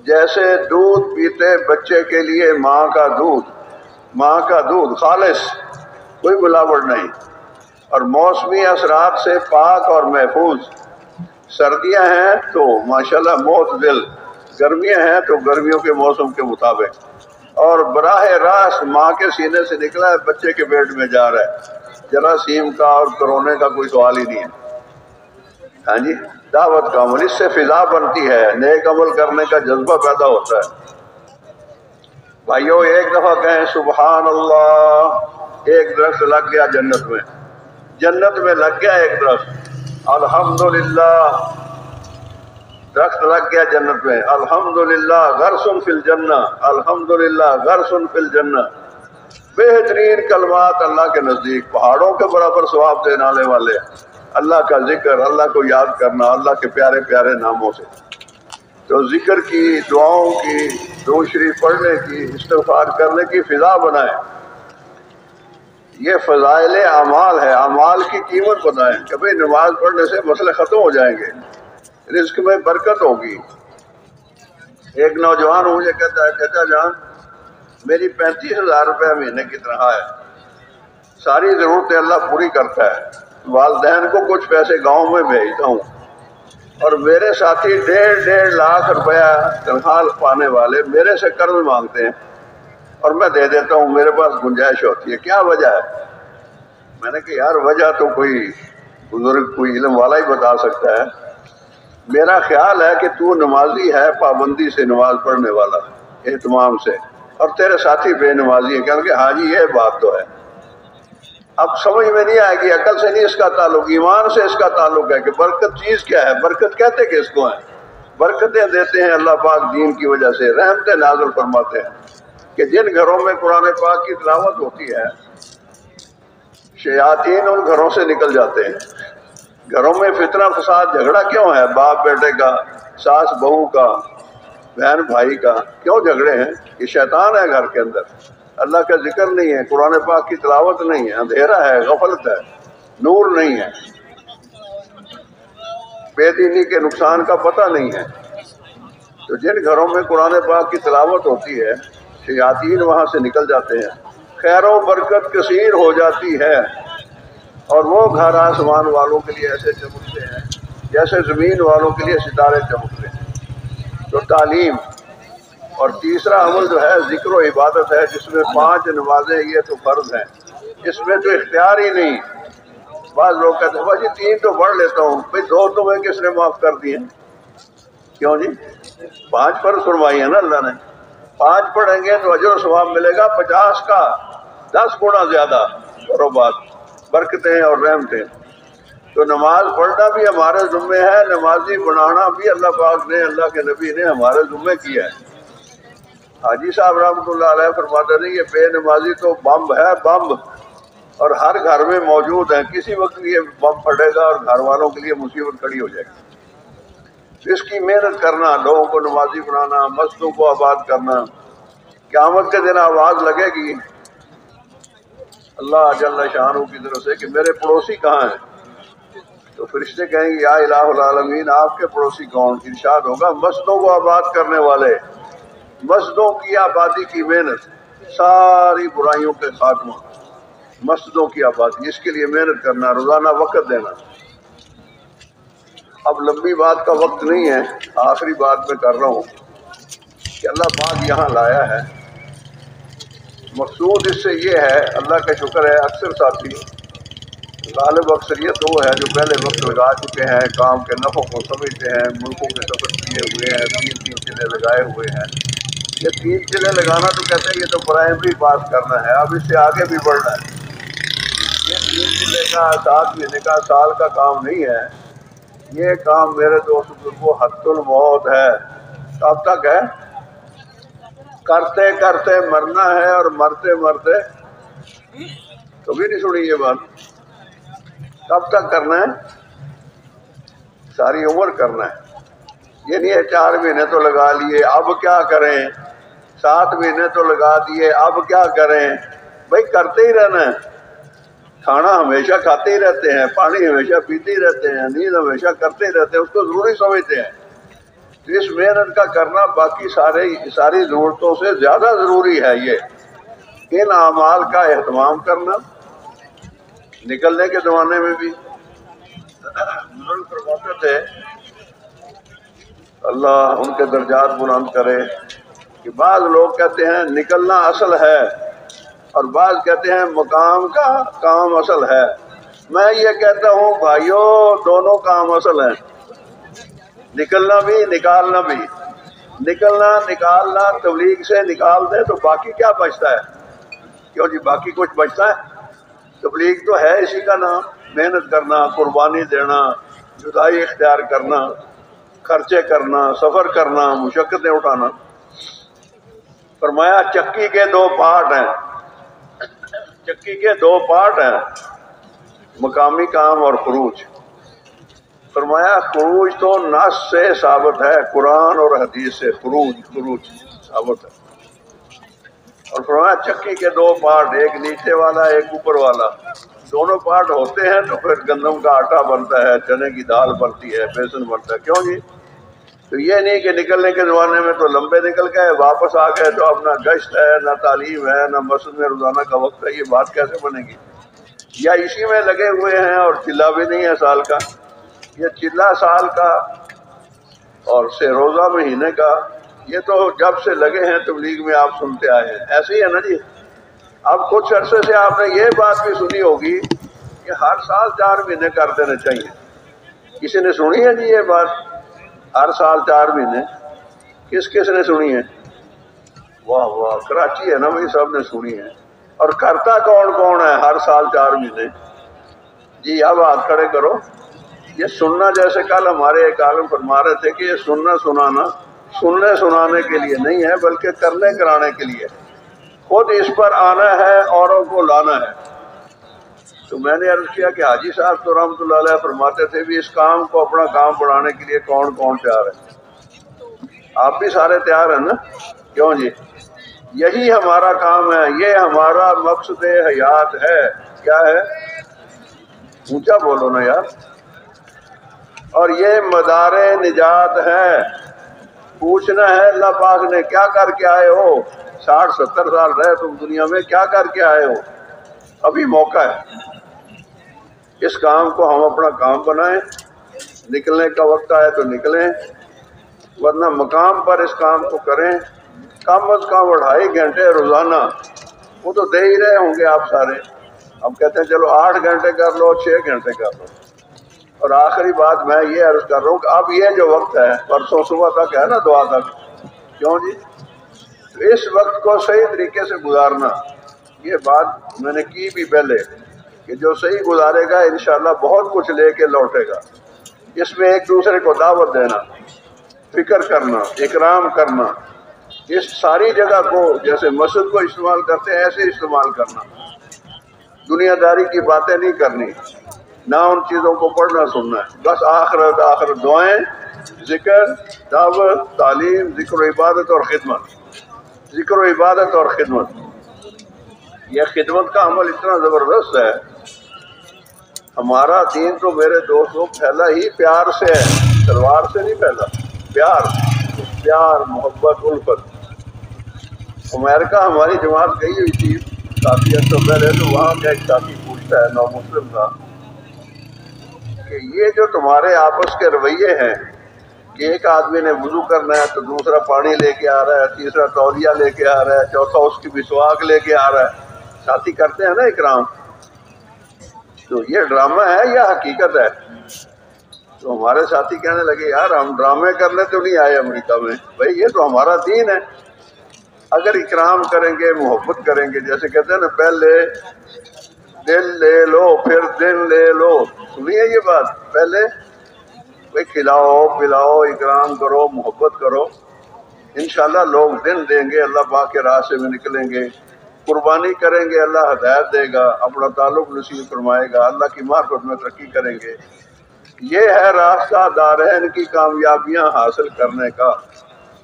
جیسے دودھ پیتے بچے کے لیے ماں کا دودھ خالص، کوئی ملاوٹ نہیں، اور موسمی اثرات سے پاک اور محفوظ۔ سردیاں ہیں تو ماشاءاللہ معتدل، گرمیاں ہیں تو گرمیوں کے موسم کے مطابق، اور براہ راست ماں کے سینے سے نکلا ہے بچے کے پیٹ میں جا رہا ہے، جراثیم کا اور کرونے کا کوئی سوال ہی نہیں ہے۔ ہاں جی، دعوت کا عمل، اس سے فضا بنتی ہے، نیک عمل کرنے کا جذبہ پیدا ہوتا ہے۔ بھائیو ایک دفعہ کہیں سبحان اللہ، ایک درخت لگ گیا جنت میں، جنت میں لگ گیا ایک درخت، الحمدللہ، درخت لگ گیا جنت میں، الحمدللہ غرس فی الجنہ، الحمدللہ غرس فی الجنہ، بہترین کلمات اللہ کے نزدیک، پہاڑوں کے برابر ثواب دینے والے، اللہ کا ذکر، اللہ کو یاد کرنا، اللہ کے پیارے پیارے ناموں سے۔ تو ذکر کی، دعاؤں کی، درود شریف پڑھنے کی، استغفار کرنے کی فضا بنائیں۔ یہ فضائل اعمال ہے، اعمال کی قیمت بتائیں کہ بھئی نماز پڑھنے سے مسئلے ختم ہو جائیں گے، رزق میں برکت ہوگی۔ ایک نوجوان مجھے کہتا ہے چچا جان میری 35,000 روپے مہینے کی تنخواہ ہے، ساری ضرورتیں اللہ پوری کرتا ہے، والدین کو کچھ پیسے گاؤں میں بھیجتا ہوں، اور میرے ساتھی 1.5 لاکھ روپیہ تنخواہ پانے والے میرے سے قرض مانگتے ہیں اور میں دے دیتا ہوں، میرے پاس گنجائش ہوتی ہے، کیا وجہ ہے؟ میں نے کہا یار وجہ تو کوئی بزرگ، کوئی علم والا ہی بتا سکتا ہے، میرا خیال ہے کہ تو نمازی ہے، پابندی سے نماز پڑھنے والا، اہتمام سے، اور تیرے ساتھی بے نمازی ہیں۔ کہنے کہ ہاں جی یہ بات تو ہے۔ اب سمجھ میں نہیں آئے گی، عقل سے نہیں اس کا تعلق، ایمان سے اس کا تعلق ہے کہ برکت چیز کیا ہے۔ برکت کہتے کس کو ہیں؟ برکتیں دیتے ہیں اللہ پاک دین کی وجہ سے، رحمتیں نازل فرماتے ہیں کہ جن گھروں میں قرآن پاک کی تلاوت ہوتی ہے شیاطین ان گھروں سے نکل جاتے ہیں۔ گھروں میں فتنہ فساد جھگڑا کیوں ہے؟ باپ بیٹے کا، ساس بہو کا، بہن بھائی کا، کیوں جھگڑے ہیں؟ یہ شیطان ہے گھر کے اندر، اللہ کا ذکر نہیں ہے، قرآن پاک کی تلاوت نہیں ہے، اندھیرا ہے، غفلت ہے، نور نہیں ہے، بے دینی کے نقصان کا پتہ نہیں ہے۔ تو جن گھروں میں قرآن پاک کی تلاوت ہوتی ہے شیاطین وہاں سے نکل جاتے ہیں، خیر و برکت کثیر ہو جاتی ہے، اور وہ گھر آسمان والوں کے لیے ایسے چمکتے ہیں جیسے زمین والوں کے لیے ستارے چمکتے ہیں۔ تو تعلیم، اور تیسرا عمل جو ہے ذکر و عبادت ہے، جس میں 5 نمازیں یہ تو فرض ہیں، اس میں تو اختیار ہی نہیں۔ بعض لوگ کہتے ہیں بھائی 3 تو پڑھ لیتا ہوں، بھائی 2 تمہیں کس نے معاف کر دیے؟ کیوں جی؟ 5 فرض فرمائی ہے نا اللہ نے، 5 پڑھیں گے تو اجر و ثواب ملے گا 50 کا 10 گنا زیادہ، اور بات برکتیں اور رحمتیں۔ تو نماز پڑھنا بھی ہمارے ذمے ہے، نمازی بنانا بھی اللہ پاک نے، اللہ کے نبی نے ہمارے ذمے کیا ہے۔ حاجی صاحب رحمۃ اللہ علیہ فرماتے ہیں یہ بے نمازی تو بم ہے، بم، اور ہر گھر میں موجود ہیں، کسی وقت یہ بم پھٹے گا اور گھر والوں کے لیے مصیبت کھڑی ہو جائے گی۔ اس کی محنت کرنا، لوگوں کو نمازی بنانا، مسجدوں کو آباد کرنا، قیامت کے دن آواز لگے گی اللہ جل شانہ کی طرف سے کہ میرے پڑوسی کہاں ہیں؟ تو فرشتے کہیں گے یا الہ العالمین آپ کے پڑوسی کون؟ ارشاد ہوگا مسجدوں کو آباد کرنے والے، مسجدوں کی آبادی کی محنت، ساری برائیوں کے خاتمہ، مسجدوں کی آبادی، اس کے لیے محنت کرنا، روزانہ وقت دینا۔ اب لمبی بات کا وقت نہیں ہے، آخری بات میں کر رہا ہوں کہ اللہ پاک یہاں لایا ہے، مقصود اس سے یہ ہے، اللہ کا شکر ہے اکثر ساتھی، غالب اکثریت وہ ہے جو پہلے وقت لگا چکے ہیں، کام کے نفع کو سمجھتے ہیں، ملکوں کے سفر کیے ہوئے ہیں، 3 چلے لگائے ہوئے ہیں۔ یہ 3 چلے لگانا تو کہتے ہیں یہ تو پرائمری پاس کرنا ہے، اب اس سے آگے بھی بڑھنا ہے۔ یہ 3 چلے کا 7 مہینے کا سال کا کام نہیں ہے، یہ کام میرے دوست بزرگوں حت الموت ہے۔ کب تک ہے؟ کرتے کرتے مرنا ہے، اور مرتے مرتے، کبھی نہیں سنی یہ بات؟ کب تک کرنا ہے؟ ساری عمر کرنا ہے۔ یہ نہیں ہے 4 مہینے تو لگا لیے اب کیا کریں، 7 مہینے تو لگا دیے اب کیا کریں؟ بھائی کرتے ہی رہنا ہے، کھانا ہمیشہ کھاتے ہی رہتے ہیں، پانی ہمیشہ پیتے ہی رہتے ہیں، نیند ہمیشہ کرتے ہی رہتے ہیں، اس کو ضروری سمجھتے ہیں۔ تو اس محنت کا کرنا باقی ساری ضرورتوں سے زیادہ ضروری ہے۔ یہ ان اعمال کا اہتمام کرنا، نکلنے کے زمانے میں بھی بزرگ فرماتے تھے اللہ ان کے درجات بلند کرے کہ بعض لوگ کہتے ہیں نکلنا اصل ہے اور بعض کہتے ہیں مقام کا کام اصل ہے. میں یہ کہتا ہوں بھائیوں دونوں کام اصل ہیں، نکلنا بھی نکالنا بھی. نکالنا تبلیغ سے نکال دے تو باقی کیا بچتا ہے؟ کیوں جی باقی کچھ بچتا ہے؟ تبلیغ تو ہے اسی کا نام، محنت کرنا، قربانی دینا، جدائی اختیار کرنا، خرچے کرنا، سفر کرنا، مشقتیں اٹھانا. فرمایا چکی کے دو پارٹ ہیں، مقامی کام اور خروج. فرمایا خروج تو نص سے ثابت ہے، قرآن اور حدیث سے خروج ثابت ہے. اور فرمایا چکی کے دو پارٹ، ایک نیچے والا ایک اوپر والا. دونوں پارٹ ہوتے ہیں تو پھر گندم کا آٹا بنتا ہے، چنے کی دال بنتی ہے، بیسن بنتا ہے. کیوں جی؟ تو یہ نہیں کہ نکلنے کے زمانے میں تو لمبے نکل گئے، واپس آ گئے تو اب نہ گشت ہے، نہ تعلیم ہے، نہ مسجد میں روزانہ کا وقت ہے. یہ بات کیسے بنے گی؟ یا اسی میں لگے ہوئے ہیں اور چلا بھی نہیں ہے سال کا. یہ چلا سال کا اور سے روزہ مہینے کا، یہ تو جب سے لگے ہیں تبلیغ میں آپ سنتے آئے ہیں. ایسے ہی ہے نا جی. اب کچھ عرصے سے آپ نے یہ بات بھی سنی ہوگی کہ ہر سال 4 مہینے کر دینے چاہیے. کسی نے سنی ہے جی یہ بات؟ ہر سال 4 مہینے کس نے سنی ہے؟ واہ واہ، کراچی ہے نا بھائی، سب نے سنی ہے. اور کرتا کون ہے ہر سال 4 مہینے؟ جی اب ہاتھ کھڑے کرو. یہ سننا، جیسے کل ہمارے ایک عالم فرما رہے تھے کہ یہ سننا سننے سنانے کے لیے نہیں ہے بلکہ کرنے کرانے کے لیے. خود اس پر آنا ہے، اوروں کو لانا ہے. تو میں نے عرض کیا کہ حاجی صاحب تو رحمۃ اللہ علیہ فرماتے تھے بھی اس کام کو اپنا کام بڑھانے کے لیے کون تیار ہے؟ آپ بھی سارے تیار ہیں نا؟ کیوں جی؟ یہی ہمارا کام ہے، یہ ہمارا مقصد حیات ہے. کیا ہے؟ اونچا بولو نا یار. اور یہ مدار نجات ہے. پوچھنا ہے اللہ پاک نے کیا کر کے آئے ہو؟ 60-70 سال رہے تم دنیا میں، کیا کر کے آئے ہو؟ ابھی موقع ہے. اس کام کو ہم اپنا کام بنائیں. نکلنے کا وقت آئے تو نکلیں، ورنہ مقام پر اس کام کو کریں. کم از کم 2.5 گھنٹے روزانہ، وہ تو دے ہی رہے ہوں گے آپ سارے. ہم کہتے ہیں چلو 8 گھنٹے کر لو، 6 گھنٹے کر لو. اور آخری بات میں یہ عرض کر رہا ہوں کہ اب یہ جو وقت ہے پرسوں صبح تک ہے نا دعا تک، کیوں جی؟ تو اس وقت کو صحیح طریقے سے گزارنا. یہ بات میں نے کی بھی پہلے کہ جو صحیح گزارے گا انشاءاللہ بہت کچھ لے کے لوٹے گا. اس میں ایک دوسرے کو دعوت دینا، فکر کرنا، اکرام کرنا، اس ساری جگہ کو جیسے مسجد کو استعمال کرتے ہیں ایسے استعمال کرنا. دنیا داری کی باتیں نہیں کرنی، نہ ان چیزوں کو پڑھنا سننا ہے. بس آخرت دعائیں، ذکر، دعوت، تعلیم، ذکر و عبادت اور خدمت. یہ خدمت کا عمل اتنا زبردست ہے. ہمارا دین تو میرے دوستوں پھیلا ہی پیار سے ہے، تلوار سے نہیں پھیلا. پیار، محبت، الفت. امریکہ ہماری جماعت گئی ہوئی تھی کافی عرصہ پہلے، تو وہاں کا ایک ساتھی پوچھتا ہے، نو مسلم تھا، کہ یہ جو تمہارے آپس کے رویے ہیں کہ ایک آدمی نے وضو کرنا ہے تو دوسرا پانی لے کے آ رہا ہے، تیسرا تولیہ لے کے آ رہا ہے، چوتھا اس کی مسواک لے کے آ رہا ہے. ساتھی کرتے ہیں نا اکرام. تو یہ ڈرامہ ہے یا حقیقت ہے؟ تو ہمارے ساتھی کہنے لگے یار ہم ڈرامے کرنے تو نہیں آئے امریکہ میں، بھائی یہ تو ہمارا دین ہے. اگر اکرام کریں گے، محبت کریں گے، جیسے کہتے ہیں نا پہلے دل لے لو پھر دن لے لو. سنیے یہ بات، پہلے بھائی کھلاؤ پلاؤ، اکرام کرو، محبت کرو، انشاءاللہ لوگ دن دیں گے، اللہ پاک کے راستے میں نکلیں گے، قربانی کریں گے، اللہ ہدایت دے گا، اپنا تعلق نصیب فرمائے گا، اللہ کی معرفت میں ترقی کریں گے. یہ ہے راستہ دارین کی کامیابیاں حاصل کرنے کا.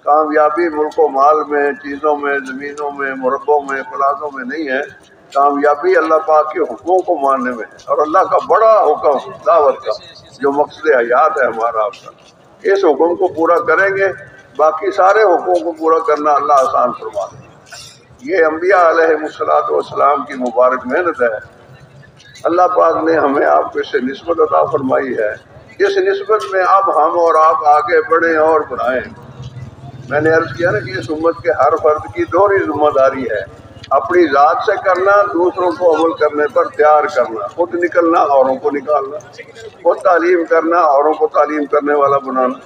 کامیابی ملک و مال میں، چیزوں میں، زمینوں میں، مربوں میں، پلازوں میں نہیں ہے. کامیابی اللہ پاک کے حکموں کو ماننے میں ہے، اور اللہ کا بڑا حکم دعوت کا جو مقصد حیات ہے ہمارا آپ کا. اس حکم کو پورا کریں گے، باقی سارے حکموں کو پورا کرنا اللہ آسان فرما دے. یہ انبیاء علیہ السلام کی مبارک محنت ہے. اللہ پاک نے ہمیں آپ کو اس سے نسبت عطا فرمائی ہے. اس نسبت میں اب ہم اور آپ آگے بڑھیں اور بڑھائیں۔ میں نے عرض کیا نا کہ اس امت کے ہر فرد کی دوہری ذمہ داری ہے، اپنی ذات سے کرنا، دوسروں کو عمل کرنے پر تیار کرنا، خود نکلنا، اوروں کو نکالنا، خود تعلیم کرنا، اوروں کو تعلیم کرنے والا بنانا،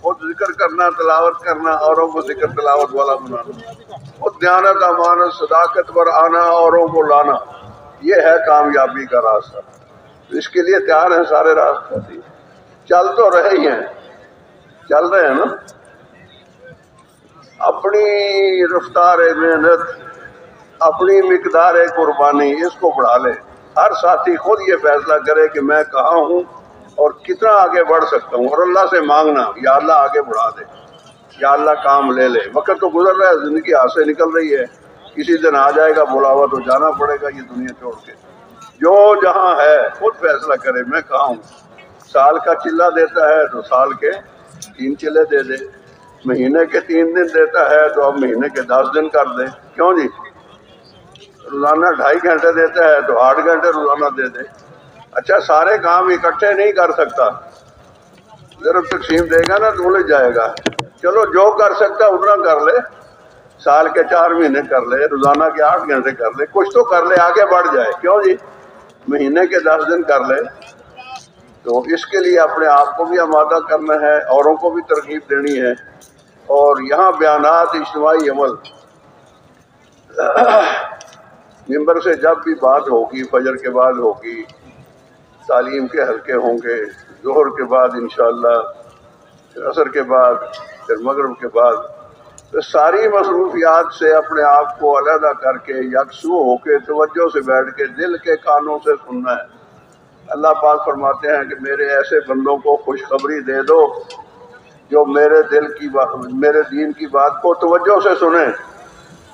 خود ذکر کرنا، تلاوت کرنا، اوروں کو ذکر تلاوت والا بنانا، خود دیانت، امانت، صداقت پر آنا، اوروں کو لانا۔ یہ ہے کامیابی کا راستہ۔ اس کے لیے تیار ہیں سارے راستے، چل تو رہے ہی ہیں، چل رہے ہیں نا۔ اپنی رفتار محنت، اپنی مقدار قربانی، اس کو بڑھا لے۔ ہر ساتھی خود یہ فیصلہ کرے کہ میں کہاں ہوں اور کتنا آگے بڑھ سکتا ہوں، اور اللہ سے مانگنا یا اللہ آگے بڑھا دے، یا اللہ کام لے لے۔ وقت تو گزر رہا ہے، زندگی ہاتھ سے نکل رہی ہے، کسی دن آ جائے گا بلاوا تو جانا پڑے گا یہ دنیا چھوڑ کے۔ جو جہاں ہے خود فیصلہ کرے میں کہاں ہوں۔ سال کا چلہ دیتا ہے تو سال کے 3 چلے دے دے، مہینے کے 3 دن دیتا ہے تو اب مہینے کے 10 دن کر دے، کیوں جی؟ روزانہ 2.5 گھنٹے دیتا ہے تو 8 گھنٹے روزانہ دے دے۔ اچھا سارے کام اکٹھے نہیں کر سکتا، ضرب تقسیم دے گا نا تو الجھ جائے گا۔ چلو جو کر سکتا اتنا کر لے، سال کے 4 مہینے کر لے، روزانہ کے 8 گھنٹے کر لے، کچھ تو کر لے، آگے بڑھ جائے، کیوں جی؟ مہینے کے 10 دن کر لے۔ تو اس کے لیے اپنے آپ کو بھی آمادہ کرنا ہے، اوروں کو بھی ترغیب دینی ہے۔ اور یہاں بیانات، اجتماعی عمل، ممبر سے جب بھی بات ہوگی، فجر کے بعد ہوگی، تعلیم کے حلقے ہوں گے، ظہر کے بعد انشاءاللہ، پھر عصر کے بعد، پھر مغرب کے بعد، تو ساری مصروفیات سے اپنے آپ کو علیحدہ کر کے یکسو ہو کے توجہ سے بیٹھ کے دل کے کانوں سے سننا ہے۔ اللہ پاک فرماتے ہیں کہ میرے ایسے بندوں کو خوشخبری دے دو جو میرے میرے دین کی بات کو توجہ سے سنیں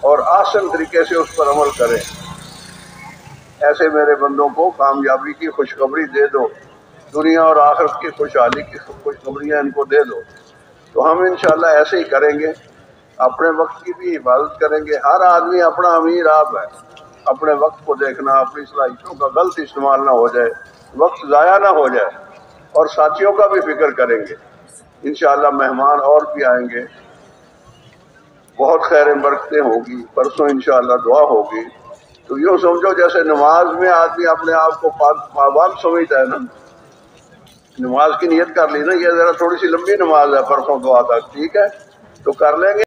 اور آسن طریقے سے اس پر عمل کریں۔ ایسے میرے بندوں کو کامیابی کی خوشخبری دے دو، دنیا اور آخرت کی خوشحالی کی خوشخبریاں ان کو دے دو۔ تو ہم انشاءاللہ ایسے ہی کریں گے، اپنے وقت کی بھی حفاظت کریں گے۔ ہر آدمی اپنا امیر آپ ہے، اپنے وقت کو دیکھنا، اپنی صلاحیتوں کا غلط استعمال نہ ہو جائے، وقت ضائع نہ ہو جائے، اور ساتھیوں کا بھی فکر کریں گے۔ انشاءاللہ مہمان اور بھی آئیں گے، بہت خیر برکتیں ہوگی، پرسوں انشاءاللہ دعا ہوگی۔ تو یوں سمجھو جیسے نماز میں آدمی اپنے آپ کو پابند سمجھتا ہے نا، نماز کی نیت کر لی نا، یہ ذرا تھوڑی سی لمبی نماز ہے پرسوں دعا تک، ٹھیک ہے تو کر لیں گے۔